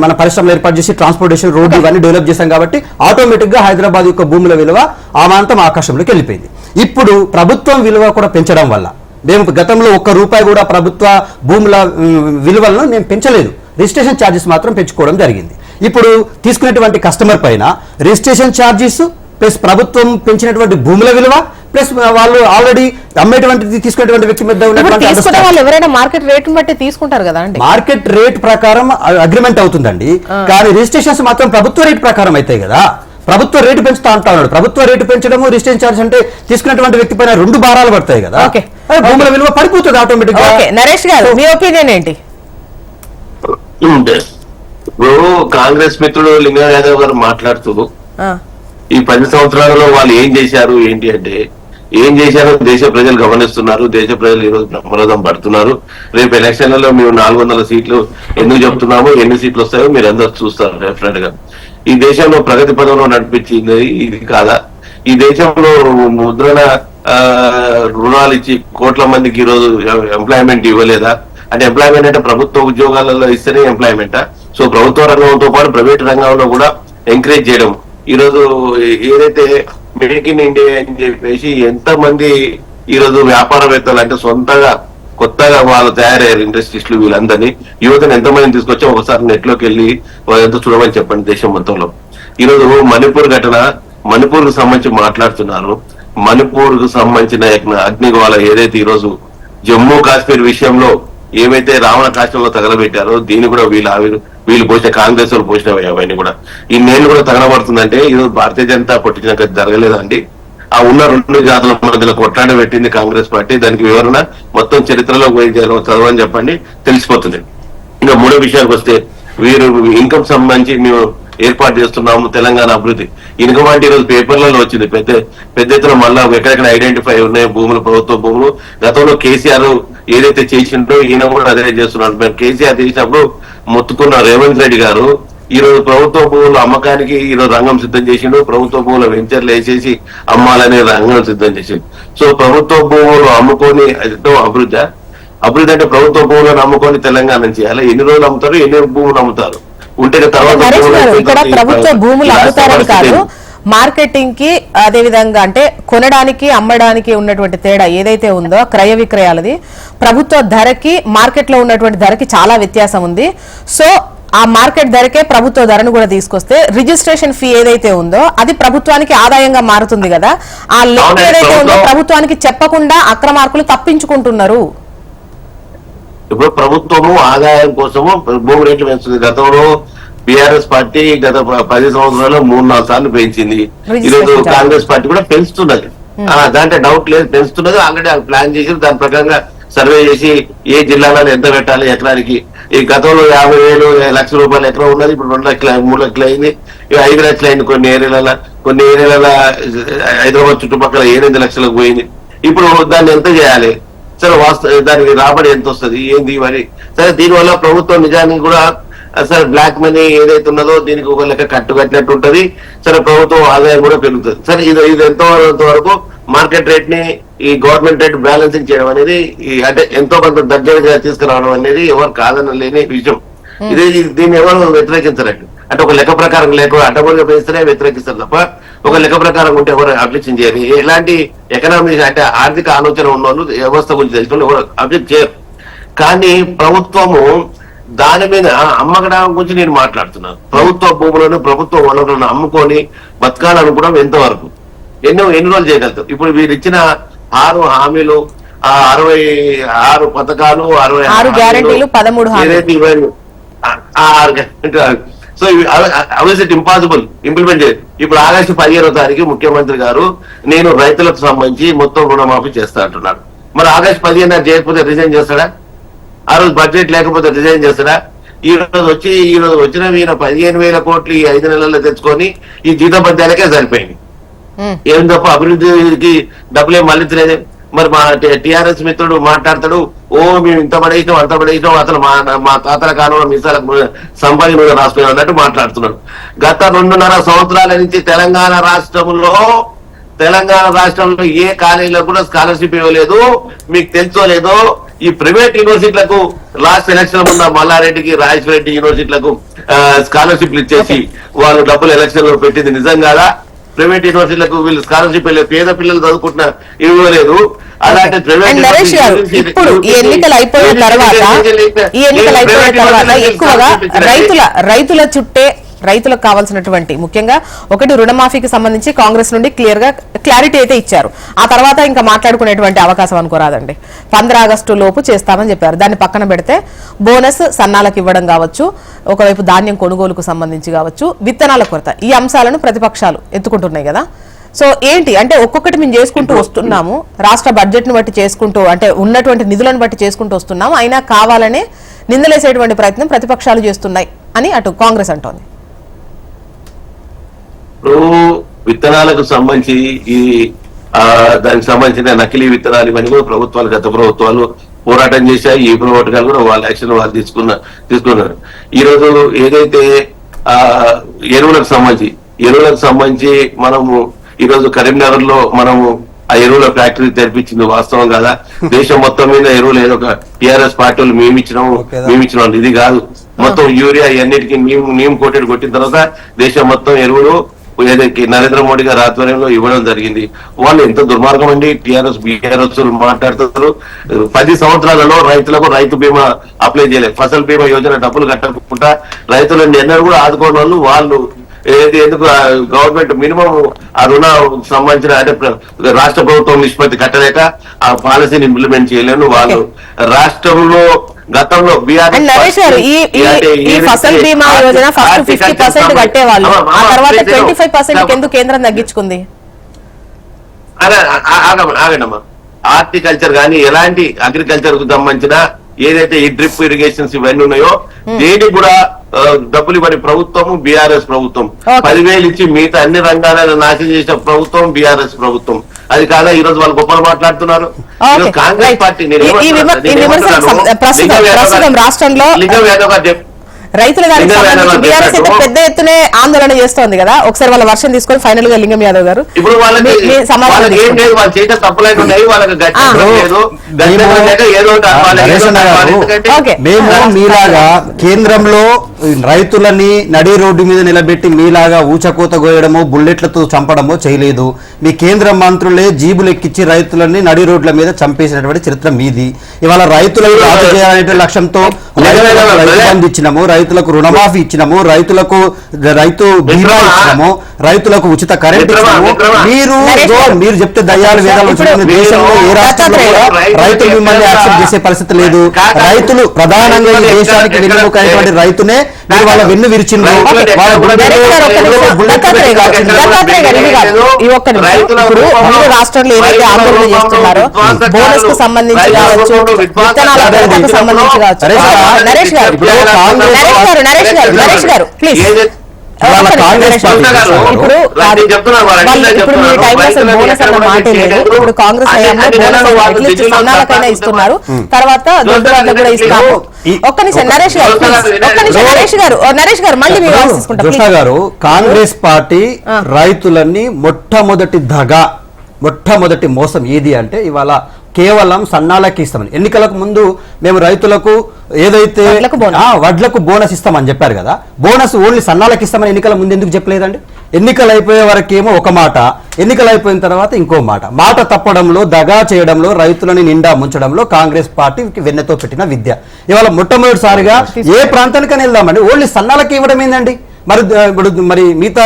మన పరిశ్రమలు ఏర్పాటు చేసి ట్రాన్స్పోర్టేషన్ రోడ్లు ఇవన్నీ డెవలప్ చేశాం కాబట్టి ఆటోమేటిక్ గా హైదరాబాద్ యొక్క భూముల విలువ ఆమాంతం ఆకాశంలోకి వెళ్ళిపోయింది. ఇప్పుడు ప్రభుత్వం విలువ కూడా పెంచడం వల్ల మేము గతంలో ₹1 కూడా ప్రభుత్వ భూముల విలువలను మేము పెంచలేదు, రిజిస్ట్రేషన్ ఛార్జెస్ మాత్రం పెంచుకోవడం జరిగింది. ఇప్పుడు తీసుకునేటువంటి కస్టమర్ పైన రిజిస్ట్రేషన్ ఛార్జెస్ ప్లస్ ప్రభుత్వం పెంచినటువంటి భూముల విలువ ప్లస్ వాళ్ళు ఆల్రెడీ అమ్మేటువంటి తీసుకునేటువంటి వ్యక్తి మీద ఎవరైనా మార్కెట్ రేట్ బట్టి తీసుకుంటారు కదా అండి. మార్కెట్ రేట్ ప్రకారం అగ్రిమెంట్ అవుతుందండి, కానీ రిజిస్ట్రేషన్స్ మాత్రం ప్రభుత్వ రేట్ ప్రకారం అవుతాయి కదా. ప్రభుత్వ రేటు పెంచుతా అంటా ఉన్నాడు. ప్రభుత్వ రేటు పెంచడము రిజిస్ట్రేషన్ ఛార్జ్ అంటే తీసుకున్నటువంటి వ్యక్తి పైన 2 భారాలు పడతాయి కదా, భూముల విలువ పడిపోతుంది ఆటోమేటిక్ గా. నరేష్ గారు మీ ఒపీనియన్ ఏంటి? ఇప్పుడు కాంగ్రెస్ మిత్రుడు లింగం యాదవ్ గారు మాట్లాడుతూ ఈ 10 సంవత్సరాలలో వాళ్ళు ఏం చేశారు ఏంటి అంటే, ఏం చేశారో దేశ ప్రజలు గమనిస్తున్నారు. దేశ ప్రజలు ఈ రోజు బ్రహ్మరథం పడుతున్నారు. రేపు ఎలక్షన్లలో మేము 400 సీట్లు ఎందుకు చెప్తున్నామో, ఎన్ని సీట్లు వస్తాయో మీరు అందరూ చూస్తారు డెఫినెట్ గా. ఈ దేశంలో ప్రగతి పదంలో నడిపించింది ఇది కాదా? ఈ దేశంలో ముద్రణ రుణాలు ఇచ్చి కోట్ల మందికి ఈ రోజు ఎంప్లాయ్మెంట్ ఇవ్వలేదా? అంటే ఎంప్లాయ్మెంట్ అంటే ప్రభుత్వ ఉద్యోగాలలో ఇస్తేనే ఎంప్లాయ్మెంటా? సో ప్రభుత్వ రంగంతో పాటు ప్రైవేట్ రంగంలో కూడా ఎంకరేజ్ చేయడం. ఈ రోజు ఏదైతే మేక్ ఇన్ ఇండియా అని చెప్పేసి ఎంత మంది ఈ రోజు వ్యాపారవేత్తలు అంటే సొంతగా కొత్తగా వాళ్ళు తయారయ్యారు ఇండస్ట్రీస్లు, వీళ్ళందరినీ యువతను ఎంతమందిని తీసుకొచ్చి ఒకసారి నెట్ లోకి వెళ్ళి వాళ్ళంతా చూడమని చెప్పండి దేశం మొత్తంలో. ఈ రోజు మణిపూర్ ఘటన, మణిపూర్ కు సంబంధించి మాట్లాడుతున్నారు. మణిపూర్ కు సంబంధించిన అగ్నిగోళ ఏదైతే ఈ రోజు జమ్మూ కాశ్మీర్ విషయంలో ఏమైతే రావణ కాష్టంలో తగలబెట్టారో దీన్ని కూడా వీళ్ళు పోసిన కాంగ్రెస్ వాళ్ళు పోసినవి అవన్నీ కూడా ఈ నేలు కూడా తగలబడుతుందంటే ఈరోజు భారతీయ జనతా పట్టించినాక జరగలేదండి. ఆ ఉన్న 2 జాతుల మధ్యలో కొట్లాడ పెట్టింది కాంగ్రెస్ పార్టీ. దానికి వివరణ మొత్తం చరిత్రలో చదవని చెప్పండి తెలిసిపోతుంది. ఇంకా 3వ విషయానికి వస్తే వీరు ఇన్కమ్ సంబంధించి మేము ఏర్పాటు చేస్తున్నాము తెలంగాణ అభివృద్ధి. ఇన్కమ్ అంటే ఈరోజు పేపర్లలో వచ్చింది పెద్ద ఎత్తున మళ్ళా ఎక్కడెక్కడ ఐడెంటిఫై ఉన్నాయి భూములు, ప్రభుత్వ భూములు. గతంలో కేసీఆర్ ఏదైతే చేసిండో ఈయన కూడా అదే చేస్తున్నాడు. మేము కేసీఆర్ చేసినప్పుడు మొత్తుకున్న రేవంత్ రెడ్డి గారు ఈ రోజు ప్రభుత్వ భూముల అమ్మకానికి ఈ రోజు రంగం సిద్ధం చేసిండు. ప్రభుత్వ భూముల వెంచర్లు వేసేసి అమ్మాలనే రంగం సిద్ధం చేసిండు. సో ప్రభుత్వ భూములు అమ్ముకొని అభివృద్ధి అంటే ప్రభుత్వ భూములను అమ్ముకొని తెలంగాణ చేయాలి. ఎన్ని రోజులు అమ్ముతారు, ఎన్ని భూములు అమ్ముతారు ఉంటే తర్వాత ఇక్కడ ప్రభుత్వ భూములు అమ్ముతారని కాదు, మార్కెటింగ్ కి అదే విధంగా అంటే కొనడానికి అమ్మడానికి ఉన్నటువంటి తేడా ఏదైతే ఉందో క్రయ విక్రయాలది ప్రభుత్వ ధరకి మార్కెట్ లో ఉన్నటువంటి ధరకి చాలా వ్యత్యాసం ఉంది. సో ఆ మార్కెట్ ధరకే ప్రభుత్వ ధరను కూడా తీసుకొస్తే రిజిస్ట్రేషన్ ఫీ ఏదైతే ఉందో అది ప్రభుత్వానికి ఆదాయంగా మారుతుంది కదా. ఆ లెక్క ఏదైతే ఉందో ప్రభుత్వానికి చెప్పకుండా అక్రమార్కులు తప్పించుకుంటున్నారు. ఇప్పుడు ప్రభుత్వము ఆదాయం కోసము భూమి రేట్లు పెంచుతుంది. గతంలో బీఆర్ఎస్ పార్టీ గత 10 సంవత్సరాల్లో 3-4 సార్లు పెంచింది. ఈరోజు కాంగ్రెస్ పార్టీ కూడా పెంచుతున్నది. దాంట్లో డౌట్ లేదు, పెంచుతున్నది. ఆల్రెడీ ప్లాన్ చేసి దాని ప్రకారంగా సర్వే చేసి ఏ జిల్లాలో ఎంత పెట్టాలి ఎకరానికి. ఈ గతంలో 50,000 లక్ష రూపాయలు ఎకరం ఉన్నది, ఇప్పుడు 2 లక్షలు 3 లక్షలు అయింది, 5 లక్షలు అయింది. కొన్ని ఏరియాల హైదరాబాద్ చుట్టుపక్కల 8 లక్షలకు పోయింది. ఇప్పుడు దాన్ని ఎంత చేయాలి? సరే దానికి రాబడి ఎంత వస్తుంది ఏంది మరి? సరే దీనివల్ల ప్రభుత్వం నిజానికి కూడా సరే బ్లాక్ మనీ ఏదైతే ఉన్నదో దీనికి ఒక లెక్క కట్టినట్టు ఉంటది. సరే ప్రభుత్వం ఆదాయం కూడా పెరుగుతుంది. సరే ఇది ఎంతవరకు మార్కెట్ రేట్ ని ఈ గవర్నమెంట్ రేట్ బ్యాలెన్సింగ్ చేయడం అనేది అంటే ఎంతో కొంత దగ్గరగా తీసుకురావడం అనేది ఎవరు కాదని లేని విషయం. దీన్ని ఎవరు వ్యతిరేకించరండి. అంటే ఒక లెక్క ప్రకారం లేకుండా అడ్డగోలుగా పెంచితేనే వ్యతిరేకిస్తారు తప్ప ఒక లెక్క ప్రకారం ఉంటే ఎవరు అబ్జెక్షన్ చేయరు. ఎలాంటి ఎకనామిక్ అంటే ఆర్థిక ఆలోచన ఉన్న వాళ్ళు వ్యవస్థ గురించి తెలిసిన ఎవరు అబ్జెక్ట్ చేయరు. కానీ ప్రభుత్వము దాని మీద అమ్మకడం గురించి నేను మాట్లాడుతున్నాను. ప్రభుత్వ భూములను ప్రభుత్వ వనరులను అమ్ముకొని బతకాలనుకోవడం ఎంతవరకు ఎన్ని రోజులు చేయగలుగుతారు? ఇప్పుడు వీరు ఇచ్చిన 6 హామీలు, 66 పథకాలు, 6 గ్యారెంటీలు, 13 హామీలు, సో ఇట్ ఇంపాసిబుల్ ఇంప్లిమెంట్ చేయాలి. ఇప్పుడు ఆగస్టు 15వ తారీఖు ముఖ్యమంత్రి గారు నేను రైతులకు సంబంధించి మొత్తం రుణమాఫీ చేస్తా అంటున్నాడు. మరి ఆగస్టు 15 చేయకపోతే రిజైన్ చేస్తాడా? ఆ రోజు బడ్జెట్ లేకపోతే రిజైన్ చేస్తాడా? ఈ రోజు వచ్చిన ఈయన 15,000 కోట్లు ఈ 5 నెలల్లో తెచ్చుకొని ఈ జీతభత్యాలకే సరిపోయింది. ఏం తప్ప అభివృద్ధికి డబ్బులేం మళ్ళించలేదే. మరి మా టిఆర్ఎస్ మిత్రుడు మాట్లాడతాడు, ఓ మేము ఇంత పడేసినాం అంత పడేసినాం, అసలు మా తాతల కాలంలో మీసాలకు సంపాదన రాసుకున్నాం అన్నట్టు మాట్లాడుతున్నాడు. గత 2.5 సంవత్సరాల నుంచి తెలంగాణ రాష్ట్రంలో ఏ కాలేజీలో కూడా స్కాలర్షిప్ ఇవ్వలేదు. మీకు తెలుసో లేదో, ఈ ప్రైవేట్ యూనివర్సిటీలకు లాస్ట్ ఎలక్షన్ ఉన్న మల్లారెడ్డికి, రాజేశ్వర రెడ్డి యూనివర్సిటీలకు స్కాలర్షిప్లు ఇచ్చేసి వాళ్ళు డబ్బులు ఎలక్షన్ లో పెట్టింది నిజం కాదా? ప్రైవేట్ యూనివర్సిటీలకు వీళ్ళు స్కాలర్షిప్ పేద పిల్లలు చదువుకుంటున్న ఇవ్వలేదు. అలాంటి ప్రైవేట్ ఇప్పుడు ఈ ఎన్నికలు అయిపోయిన తర్వాత ఎక్కువగా రైతుల చుట్టే రైతులకు కావాల్సినటువంటి ముఖ్యంగా ఒకటి రుణమాఫీకి సంబంధించి కాంగ్రెస్ నుండి క్లారిటీ అయితే ఇచ్చారు. ఆ తర్వాత ఇంకా మాట్లాడుకునేటువంటి అవకాశం అనుకోరాదండి. 15 ఆగస్టు లోపు చేస్తామని చెప్పారు. దాన్ని పక్కన పెడితే బోనస్ సన్నాలకు ఇవ్వడం కావచ్చు, ఒకవైపు ధాన్యం కొనుగోలుకు సంబంధించి కావచ్చు, విత్తనాల కొరత, ఈ అంశాలను ప్రతిపక్షాలు ఎత్తుకుంటున్నాయి కదా. సో ఏంటి అంటే ఒక్కొక్కటి మేము చేసుకుంటూ వస్తున్నాము, రాష్ట్ర బడ్జెట్ ను బట్టి చేసుకుంటూ, అంటే ఉన్నటువంటి నిధులను బట్టి చేసుకుంటూ వస్తున్నాము, అయినా కావాలనే నిందలేసేటువంటి ప్రయత్నం ప్రతిపక్షాలు చేస్తున్నాయి అని అటు కాంగ్రెస్ అంటోంది. విత్తనాలకు సంబంధించి దానికి సంబంధించిన నకిలీ విత్తనాలు ఇవన్నీ కూడా ప్రభుత్వాలు, గత ప్రభుత్వాలు పోరాటం చేశాయి. ఈ ప్రభుత్వాలు కూడా వాళ్ళ యాక్షన్ వాళ్ళు తీసుకున్నారు. ఈ రోజు ఏదైతే ఎరువులకు సంబంధించి మనము ఈ రోజు కరీంనగర్ లో మనము ఆ ఎరువుల ఫ్యాక్టరీ తెరిపించింది వాస్తవం కదా. దేశం మొత్తం మీద ఎరువులు ఏదో ఒక టిఆర్ఎస్ పార్టీలు మేమిచ్చినాం ఇది కాదు. మొత్తం యూరియా అన్నిటికీ నీమ్ కోటెడ్ కొట్టిన తర్వాత దేశం మొత్తం ఎరువులు ఏదైతే నరేంద్ర మోడీ గారి ఆధ్వర్యంలో ఇవ్వడం జరిగింది. వాళ్ళు ఎంత దుర్మార్గం అండి. టిఆర్ఎస్ బీఆర్ఎస్ మాట్లాడుతున్నారు. 10 సంవత్సరాలలో రైతులకు రైతు బీమా అప్లై చేయలేదు. ఫసల్ బీమా యోజన డబ్బులు కట్టకుండా రైతులను ఎన్నడూ కూడా ఆదుకోని వాళ్ళు ఎందుకు గవర్నమెంట్ మినిమం ఆ రుణ సంబంధించిన అంటే రాష్ట్ర ప్రభుత్వం నిష్పత్తి కట్టలేక ఆ పాలసీని ఇంప్లిమెంట్ చేయలేను. వాళ్ళు రాష్ట్రంలో గతంలో నరేష్ గారు ఈ ఫసల్ బీమా యోజన ఫస్ట్ 50% కట్టేవాళ్ళు, ఆ తర్వాత 25% ఎందుకు కేంద్రం తగ్గించుకుంది? ఆగండమ్మా. హార్టికల్చర్ కానీ ఎలాంటి అగ్రికల్చర్ కు సంబంధించిన ఏదైతే ఈ డ్రిప్ ఇరిగేషన్స్ ఇవన్నీ ఉన్నాయో దేనికి కూడా డబ్బులు ఇవ్వని ప్రభుత్వము బీఆర్ఎస్ ప్రభుత్వం. 10,000 ఇచ్చి మిగతా అన్ని రంగాలను నాశనం చేసిన ప్రభుత్వం బీఆర్ఎస్ ప్రభుత్వం. అది కాదా ఈ రోజు వాళ్ళు గొప్పలు మాట్లాడుతున్నారు. కాంగ్రెస్ పార్టీ రాష్ట్రంలో రైతుల దానికి సంబంధించి బీఆర్ఎస్ అయితే పెద్ద ఎత్తునే ఆందోళన చేస్తోంది కదా. ఒకసారి వాళ్ళ వర్షం తీసుకొని ఫైనల్ గా లింగం యాదవ్ గారు ఇప్పుడు మేము మీలాగా కేంద్రంలో రైతులని నడి రోడ్డు మీద నిలబెట్టి మీలాగా ఊచకోత గోయడమో బుల్లెట్లతో చంపడమో చేయలేదు. మీ కేంద్ర మంత్రులే జీబులు ఎక్కించి రైతులని నడి రోడ్ల మీద చంపేసినటువంటి చరిత్ర మీది. ఇవాళ రైతులకు రాజు చేయాలనే లక్ష్యంతో రైతు బంధు ఇచ్చినాము, రైతులకు రుణమాఫీ ఇచ్చినాము, రైతులకు రైతు బీమా ఇచ్చినాము, రైతులకు ఉచిత కరెంట్ ఇచ్చినాము. మీరు చెప్తే దయ్యాలు వేదాలు వచ్చిన దేశంలో ఏ రాష్ట్రంలో కూడా రైతులు మిమ్మల్ని యాక్సెప్ట్ చేసే పరిస్థితి లేదు. రైతులు ప్రధానంగా ఈ దేశానికి వెన్నుముక అయినటువంటి రైతునే మీరు వాళ్ళ వెన్ను విరిచిండ్రు. రాష్ట్రంలో ఏదైతే ఆందోళన చేస్తున్నారో బోనస్ కు సంబంధించి కావచ్చు, విత్తనాల కొరతకు సంబంధించి కావచ్చు. నరేష్ గారు ప్లీజ్. ఇప్పుడు మీ టైంలో అసలు బోనస్ అన్న మాటే లేదు. ఇప్పుడు కాంగ్రెస్ హయాంలో బోనస్ అట్లీస్ట్ సన్నాలకైనా ఇస్తున్నారు, తర్వాత దొడ్డువాళ్ళకు కూడా ఇస్తాము. ఒక్క నిమిషం నరేష్ గారు, ఒక్క నిమిషం నరేష్ గారు మళ్ళీ మీరు జోషా గారు, కాంగ్రెస్ పార్టీ రైతులని మొట్టమొదటి మోసం ఏది అంటే ఇవాళ కేవలం సన్నాలకి ఇస్తామని. ఎన్నికలకు ముందు మేము రైతులకు ఏదైతే వడ్లకు బోనస్ ఇస్తామని చెప్పారు కదా, బోనస్ ఓన్లీ సన్నాలకి ఇస్తామని ఎన్నికల ముందు ఎందుకు చెప్పలేదండి? ఎన్నికలు అయిపోయే వరకేమో ఒక మాట, ఎన్నికలు అయిపోయిన తర్వాత ఇంకో మాట తప్పడంలో, దగా చేయడంలో, రైతులని నిండా ముంచడంలో కాంగ్రెస్ పార్టీకి వెన్నెతో పెట్టిన విద్య. ఇవాళ మొట్టమొదటిసారిగా ఏ ప్రాంతానికైనా వెళ్దామండి ఓన్లీ సన్నాలకి ఇవ్వడం ఏందండి? మరి మిగతా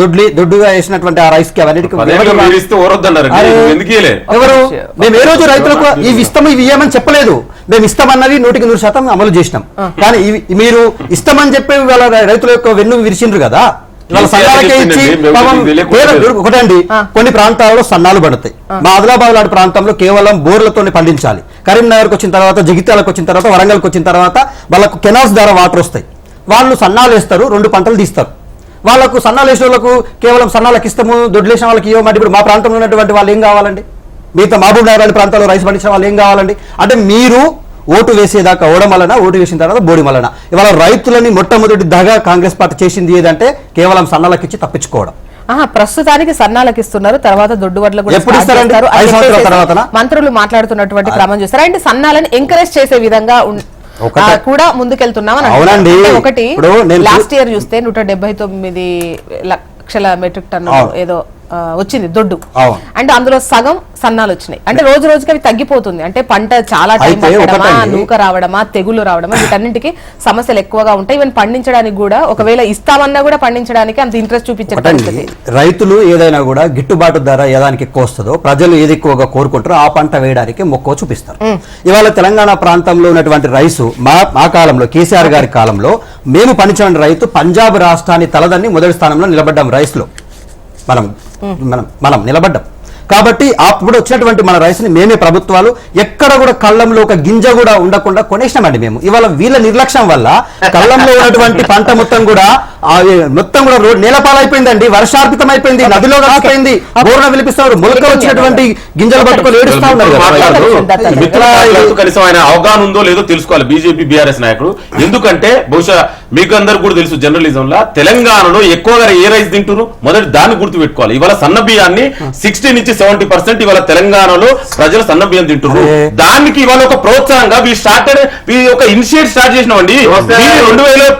దొడ్డుగా వేసినటువంటి ఆ రైస్ కి అవన్నిటికీ ఎవరు? మేము ఏ రోజు రైతులకు ఇవి ఇస్తాము ఇవి ఇవ్వమని చెప్పలేదు. మేము ఇస్తామన్నవి 100% అమలు చేసినాం. కానీ మీరు ఇస్తామని చెప్పి రైతుల యొక్క వెన్ను విరిచిండ్రు కదా. ఇవాళ సన్నాలకే ఇచ్చి ఒకటండి కొన్ని ప్రాంతాల్లో సన్నాలు పడతాయి. మా ఆదిలాబాద్ లాంటి ప్రాంతంలో కేవలం బోర్లతోనే పండించాలి. కరీంనగర్కి వచ్చిన తర్వాత, జగిత్యాలకు వచ్చిన తర్వాత, వరంగల్కి వచ్చిన తర్వాత వాళ్ళకు కెనాల్స్ ద్వారా వాటర్ వస్తాయి. వాళ్ళు సన్నాలు వేస్తారు, 2 పంటలు తీస్తారు. వాళ్ళకు సన్నాలు వేసిన వాళ్ళకు కేవలం సన్నాలకు ఇస్తాము, దొడ్లేసిన వాళ్ళకి ఇవ్వమంటే ఇప్పుడు మా ప్రాంతంలో ఉన్నటువంటి వాళ్ళు ఏం కావాలండి? మిగతా మహబూబ్ నగర్ ప్రాంతాల్లో రైస్ పండించిన వాళ్ళు ఏం కావాలండి? అంటే మీరు ఓటు వేసేదాకా ఓడం వలన, ఓటు వేసిన తర్వాత బోడి వలన. ఇవాళ రైతులని మొట్టమొదటి దగా కాంగ్రెస్ పార్టీ చేసింది ఏదంటే కేవలం సన్నాలకు ఇచ్చి తప్పించుకోవడం. ప్రస్తుతానికి సన్నాలకు ఇస్తున్నారు, తర్వాత దొడ్డు వడ్లు కూడా ఎప్పుడు ఇస్తారండి? 5 సంవత్సరాల తర్వాతనా? మంత్రులు మాట్లాడుతున్నటువంటి క్రమం చూస్తారు. అంటే సన్నాలను ఎంకరేజ్ చేసే విధంగా కూడా ముందుకెళ్తున్నాం. అవునండి. ఒకటి లాస్ట్ ఇయర్ చూస్తే 179 లక్షల మెట్రిక్ టన్ను ఏదో వచ్చింది దొడ్డు. అంటే అందులో సగం సన్నాలు వచ్చినాయి. అంటే రోజు రోజుకి అవి తగ్గిపోతుంది. అంటే పంట చాలా టైం పట్టడమా, నూక రావడమా, తెగులు రావడమా, వీటన్నింటికి సమస్యలు ఎక్కువగా ఉంటాయి. ఈవెన్ పండించడానికి కూడా ఒకవేళ ఇస్తామన్నా కూడా పండించడానికి అంత ఇంట్రెస్ట్ చూపించే పరిస్థితి. రైతులు ఏదైనా కూడా గిట్టుబాటు ధర ఏదానికి ఎక్కువ వస్తుందో, ప్రజలు ఏది ఎక్కువగా కోరుకుంటారో ఆ పంట వేయడానికి మొక్కువ చూపిస్తారు. ఇవాళ తెలంగాణ ప్రాంతంలో ఉన్నటువంటి రైసు మా కాలంలో, కేసీఆర్ గారి కాలంలో మేము పండించిన రైతు పంజాబ్ రాష్ట్రాన్ని తలదన్ని మొదటి స్థానంలో నిలబడ్డాం. రైస్లో మనం నిలబడ్డాం. కాబట్టి అప్పుడు వచ్చినటువంటి మన రైస్ని మేమే ప్రభుత్వాలు ఎక్కడ కూడా కళ్ళంలో ఒక గింజ కూడా ఉండకుండా కొనేసినామండి మేము. ఇవాళ వీళ్ళ నిర్లక్ష్యం వల్ల కళ్ళంలో ఉన్నటువంటి పంట మొత్తం కూడా నేలపాలైపోయిందండి, వర్షార్పితం అయిపోయింది, నదిలో కలిసిపోయింది, బోర్న విలిపిస్తున్నారు, మొలక వచ్చినటువంటి గింజలు పట్టుకొని ఏడుస్తా ఉన్నారు. కనీసం ఆయన అవగాహన ఉందో లేదో తెలుసుకోవాలి బీజేపీ బీఆర్ఎస్ నాయకుడు. ఎందుకంటే బహుశా మీకు అందరు కూడా తెలుసు, జర్నలిజం లా తెలంగాణలో ఎక్కువగా ఏ రైస్ తింటున్నారు మొదటి దాన్ని గుర్తు పెట్టుకోవాలి. ఇవాళ సన్న బియ్యాన్ని 60 నుంచి 70% ఇవాళ తెలంగాణలో ప్రజలు సన్న బియ్యం తింటున్నారు. దానికి ఇవాళ ఒక ప్రోత్సాహంగా ఒక ఇనిషియేట్ స్టార్ట్ చేసినామండి. 2000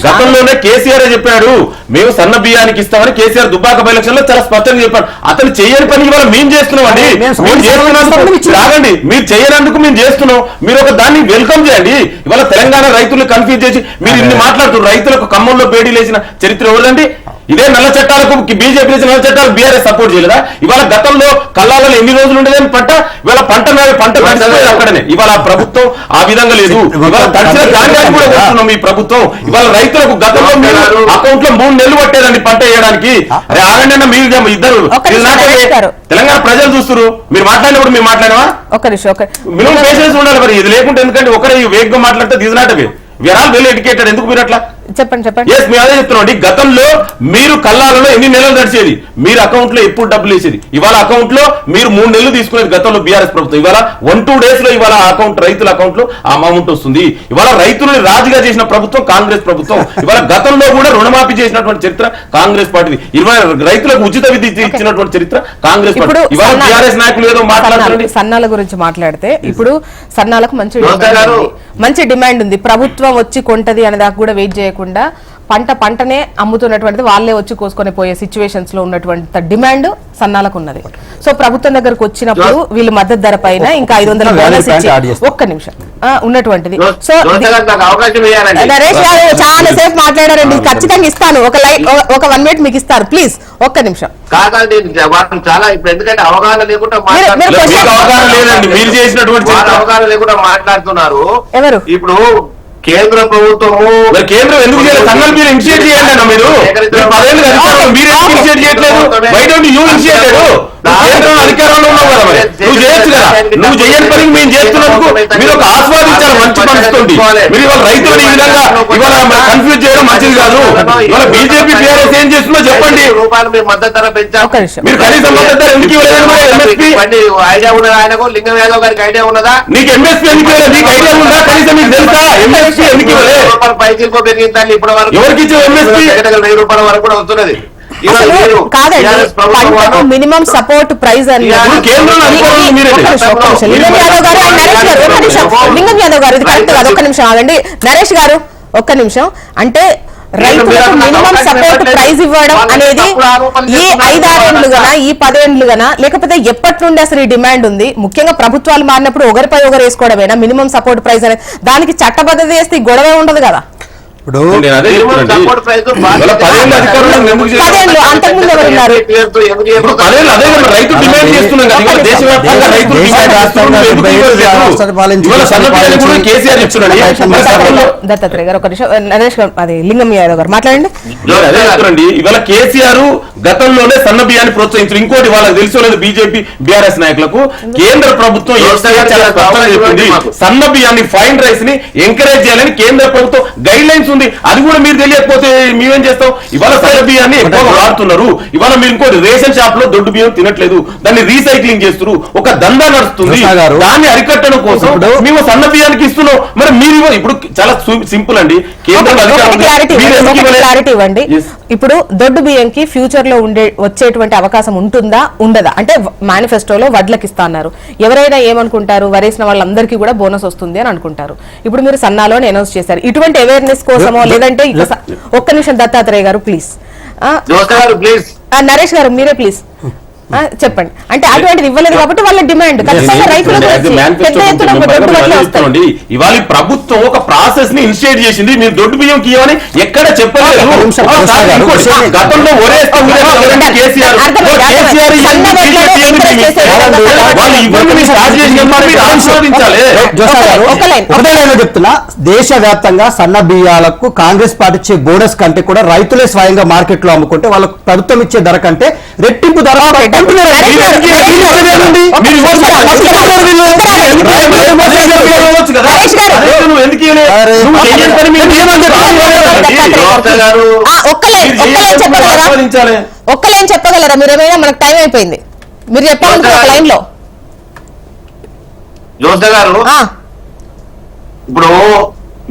గతంలోనే కేసీఆర్ చెప్పాడు మేము సన్న బియ్యానికి ఇస్తామని. కేసీఆర్ దుబ్బాక ఎలక్షన్ లో చాలా స్పష్టంగా చెప్పాడు. అతను చేయని పని ఇవాళ మేము చేస్తున్నామండి. రాగండి, మీరు చేయనందుకు మేము చేస్తున్నాం. మీరు ఒక దాన్ని వెల్కమ్ చేయండి. ఇవాళ తెలంగాణ రైతులు కన్ఫ్యూజ్ చేసి మీరు ఇన్ని మాట్లాడుతున్నారు. రైతులకు ఖమ్మంలో బేడీ లేచిన చరిత్ర ఎవరండి? ఇదే నల్ల చట్టాలకు బీజేపీ నల్ల చట్టాలు బీఆర్ఎస్ సపోర్ట్ చేయలేదా? ఇవాళ గతంలో కల్లాలలో ఎన్ని రోజులు ఉండేదని పంట, ఇవాళ పంట అక్కడనే. ఇవాళ ప్రభుత్వం ఆ విధంగా లేదు. ఇవాళ తడిచిన ధాన్యాన్ని కూడా వస్తున్నాం ఈ ప్రభుత్వం. ఇవాళ రైతులకు గతంలో అకౌంట్ లో 3 నెలలు పట్టేదండి పంట వేయడానికి. అరే ఆగండి, మీరు ఇద్దరు తెలంగాణ ప్రజలు చూస్తున్నారు. మీరు మాట్లాడినప్పుడు మేము మాట్లాడమా? మినిమం పేషెన్స్ ఉండాలి మరి. ఇది లేకుంటే ఎందుకంటే ఒకరే వేగంగా మాట్లాడితే దిగినట్టవే. We are all well educated. ఎందుకు మీరు అట్లా చెప్పండి? మేము అదే చెప్తున్నాం. గతంలో మీరు కల్లాలలో ఎన్ని నెలలు నడిచేది, మీరు అకౌంట్ లో ఎప్పుడు డబ్బులు వేసేది. ఇవాళ అకౌంట్ లో మీరు 3 నెలలు తీసుకునేది గతంలో బీఆర్ఎస్ ప్రభుత్వం. ఇవాళ 1-2 days లో ఇవాళ అకౌంట్, రైతుల అకౌంట్ లో ఆ అమౌంట్ వస్తుంది. ఇవాళ రైతులను రాజుగా చేసిన ప్రభుత్వం కాంగ్రెస్ ప్రభుత్వం. ఇవాళ గతంలో కూడా రుణమాఫీ చేసినటువంటి చరిత్ర కాంగ్రెస్ పార్టీది. రైతులకు ఉచిత విద్యుత్ ఇచ్చినటువంటి చరిత్ర కాంగ్రెస్ పార్టీ. ఇవాళ బీఆర్ఎస్ నాయకులు ఏదో మాట్లాడుతున్నారు. సన్నాల గురించి మాట్లాడితే ఇప్పుడు సన్నాలకు మంచి డిమాండ్ ఉంది. ప్రభుత్వం వచ్చి కొంటది అనే దాకా కూడా వెయిట్ చేయకుండా పంటనే అమ్ముతున్నటువంటిది, వాళ్ళే వచ్చి కోసుకొని పోయే సిచ్యువేషన్స్ లో ఉన్నటువంటి డిమాండ్ సన్నాలకు ఉన్నది. సో ప్రభుత్వం దగ్గరకు వచ్చినప్పుడు వీళ్ళు మద్దతు ధర పైన ఇంకా 500 బోనస్ ఇచ్చి ఒక్క నిమిషం ఉన్నటువంటిది. సో నరేష్ గారు చాలా సేపు మాట్లాడారండి. ఖచ్చితంగా ఇస్తాను, ఒక 1 minute మీకు ఇస్తారు ప్లీజ్, ఒక్క నిమిషం. ఎందుకంటే అవగాహన లేకుండా మాట్లాడుతున్నారు ఎవరు? ఇప్పుడు కేంద్ర ప్రభుత్వము కేంద్రం ఎందుకు మీరు ఇనిషియేట్ చేయండి అన్న. మీరు 10 ఏళ్ళు మీరు ఇనిషియేట్ చేయట్లేదు. Why don't you initiated? కేంద్రంలో అధికారంలో ఉన్నావు కదా, మరి నువ్వు చేయొచ్చు కదా. నువ్వు చేయని పనికి మేము చేస్తున్నందుకు మీరు ఒక ఆస్వాదించాలి మంచి మనసుతోటి. మీరు ఇవాళ రైతులను ఈ విధంగా ఇవాళ కన్ఫ్యూజ్ చేయడం మంచిది కాదు. ఇవాళ బీజేపీ బీఆర్ఎస్ ఏం చేస్తుందో చెప్పండి. రూపాయలు మద్దతు ధర పెంచారు. మీరు కనీసం మద్దతు ధర ఎందుకు ఇవ్వలేదు? ఐడియా ఉన్నదా ఆయనకు? లింగం యాదవ్ గారికి ఐడియా ఉన్నదా? నీకు ఎంఎస్పీ ఎందుకు ఇవ్వలేదు? నీకు ఐడియా ఉందా? కనీసం మీకు తెలుసా ఎంఎస్పీ ఎందుకు ఇవ్వలేదు? పైకి పెరిగిందండి ఇప్పటి వరకు. ఎవరికి ఇచ్చే ఎంఎస్పీ? 1000 రూపాయల వరకు కూడా వస్తున్నది. కాదండి, మినిమం సపోర్ట్ ప్రైస్ అని లింగం యాదవ్ గారు ఇది కరెక్ట్ కాదు. ఒక్క నిమిషం ఆగండి నరేష్ గారు, ఒక్క నిమిషం. అంటే రైతులకు మినిమం సపోర్ట్ ప్రైస్ ఇవ్వడం అనేది ఈ 5-6 ఏళ్ళు గనా, ఈ 10 ఏళ్ళు గనా, లేకపోతే ఎప్పటి నుండి అసలు ఈ డిమాండ్ ఉంది? ముఖ్యంగా ప్రభుత్వాలు మారినప్పుడు ఒకరిపై ఒకరు వేసుకోవడమేనా మినిమం సపోర్ట్ ప్రైస్ అనేది? దానికి చట్టబద్ధత చేస్తే గొడవే ఉండదు కదా. ఇప్పుడు నేను అదే చెప్తున్నానండి. సపోర్ట్ ప్రైస్ ఇవాళ 10 ఏళ్ళ అధికారంలో ఎందుకు చేశారు? 10 ఏళ్ళు అంతకుముందు ఎవరు ఉన్నారు? ఇప్పుడు 10 ఏళ్ళు అదే కదా రైతు డిమాండ్ చేస్తున్నాం కదా. ఇవాళ దేశవ్యాప్తంగా రైతులు డిమాండ్ చేస్తున్నారు. ఎందుకు ఇవ్వలేదు? ఇవాళ సన్న బియ్యాన్ని కూడా కేసీఆర్ చెప్తున్నాడు. మరి గతంలో దత్తాత్రేయ గారు ఒక నిమిషం, నరేష్ గారు అది లింగం యాదవ్ గారు మాట్లాడండి. నేను అదే చెప్తున్నాండి. ఇవాళ కేసీఆర్ గతంలోనే సన్న బియ్యాన్ని ప్రోత్సహించారు. ఇంకోటి వాళ్ళకి తెలుసో లేదు బీజేపీ బీఆర్ఎస్ నాయకులకు కేంద్ర ప్రభుత్వం చాలా స్పష్టంగా చెప్పింది. సన్న బియ్యాన్ని ఫైన్ రైస్ ని ఎంకరేజ్ చేయాలని కేంద్ర ప్రభుత్వం గైడ్ లైన్స్ ఉంది. అది కూడా మీరు తెలియకపోతే మేమేం చేస్తాం? ఇవాళ సన్న బియ్యాన్ని ఎక్కువగా వాడుతున్నారు. ఇవాళ మీరు ఇంకోటి రేషన్ షాప్ లో దొడ్డు బియ్యం తినట్లేదు, దాన్ని రీసైక్లింగ్ చేస్తున్నారు. ఒక దందా నడుస్తుంది. దాన్ని అరికట్టడం కోసం మేము సన్న బియ్యానికి ఇస్తున్నాం. మరి మీరు ఇప్పుడు చాలా సింపుల్ అండి. కేంద్రం క్లారిటీ ఇవ్వండి. ఇప్పుడు దొడ్డు బియ్యంకి ఫ్యూచర్ లో వచ్చేటువంటి అవకాశం ఉంటుందా ఉండదా? అంటే మేనిఫెస్టోలో వడ్లకి ఇస్తా అన్నారు. ఎవరైనా ఏమనుకుంటారు? వరేసిన వాళ్ళందరికీ కూడా బోనస్ వస్తుంది అని అనుకుంటారు. ఇప్పుడు మీరు సన్నాలో అనౌన్స్ చేశారు. ఇటువంటి అవేర్నెస్ కోసమో లేదంటే ఒక్క నిమిషం దత్తాత్రేయ గారు ప్లీజ్, నరేష్ గారు మీరే ప్లీజ్ చెప్పండి. అంటే అటువంటిది ఇవ్వలేదు కాబట్టి వాళ్ళ డిమాండ్ ఖచ్చితంగా రైతులకు పెద్ద ఎత్తున దొడ్డు వడ్లు వస్తాయి. ఇవాళ ప్రభుత్వం ఒక ప్రాసెస్ ని ఇనిషియేట్ చేసింది. మీరు దొడ్డు బియ్యం కీయమని ఎక్కడ చెప్పలేదు. గతంలో చెప్తున్నా, దేశవ్యాప్తంగా సన్న బియ్యాలకు కాంగ్రెస్ పార్టీ ఇచ్చే బోనస్ కంటే కూడా రైతులే స్వయంగా మార్కెట్ లో అమ్ముకుంటే వాళ్ళకు ప్రభుత్వం ఇచ్చే ధర కంటే రెట్టింపు ధర ఒక్కలేం చెప్పగలరా? మీరేమైనా మనకు టైం అయిపోయింది, మీరు చెప్పాలనుకున్న లైన్ లో. జోస్దా గారు, ఇప్పుడు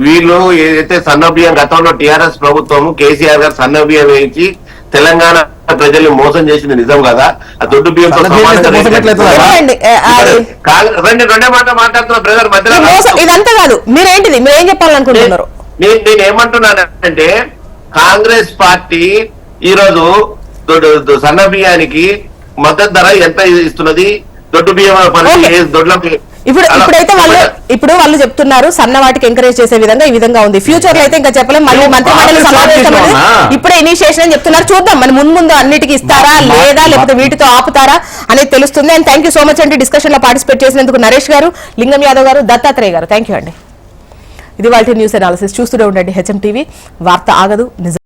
వీళ్ళు ఏదైతే సన్న బియ్యం గతంలో టిఆర్ఎస్ ప్రభుత్వం కేసీఆర్ గారు సన్న బియ్యం వేయించి తెలంగాణ ప్రజల్ని మోసం చేసింది నిజం కదా? ఆ దొడ్డు బియ్యంతో రెండే మాట మాట్లాడుతున్నా బ్రదర్ మధ్యలో. ఇదంతా కాదు, మీరేంటిది మీరేం చెప్పాలనుకుంటున్నారు? నేను ఏమంటున్నానంటే కాంగ్రెస్ పార్టీ ఈ రోజు సన్న బియ్యానికి మద్దతు ధర ఎంత ఇస్తున్నది? దొడ్డు బియ్యం దొడ్ల ఇప్పుడు వాళ్ళు చెప్తున్నారు సన్న వాటికి ఎంకరేజ్ చేసే విధంగా ఈ విధంగా ఉంది. ఫ్యూచర్ లో అయితే ఇంకా చెప్పలేం. మళ్ళీ మంత్రి మండలి సమావేశం ఇప్పుడే ఇనిషియేషన్ అని చెప్తున్నారు. చూద్దాం మరి ముందు అన్నిటికీ ఇస్తారా లేదా లేకపోతే వీటితో ఆపుతారా అనేది తెలుస్తుంది. And thank you so much అండి డిస్కషన్ లో పార్టిసిపేట్ చేసినందుకు నరేష్ గారు, లింగం యాదవ్ గారు, దత్తాత్రేయ గారు. థ్యాంక్ యూ అండి. ఇది వాళ్ళ న్యూస్ అనాలిసిస్. చూస్తూనే ఉండండి హెచ్ఎం టీవీ. వార్త ఆగదు, నిజం.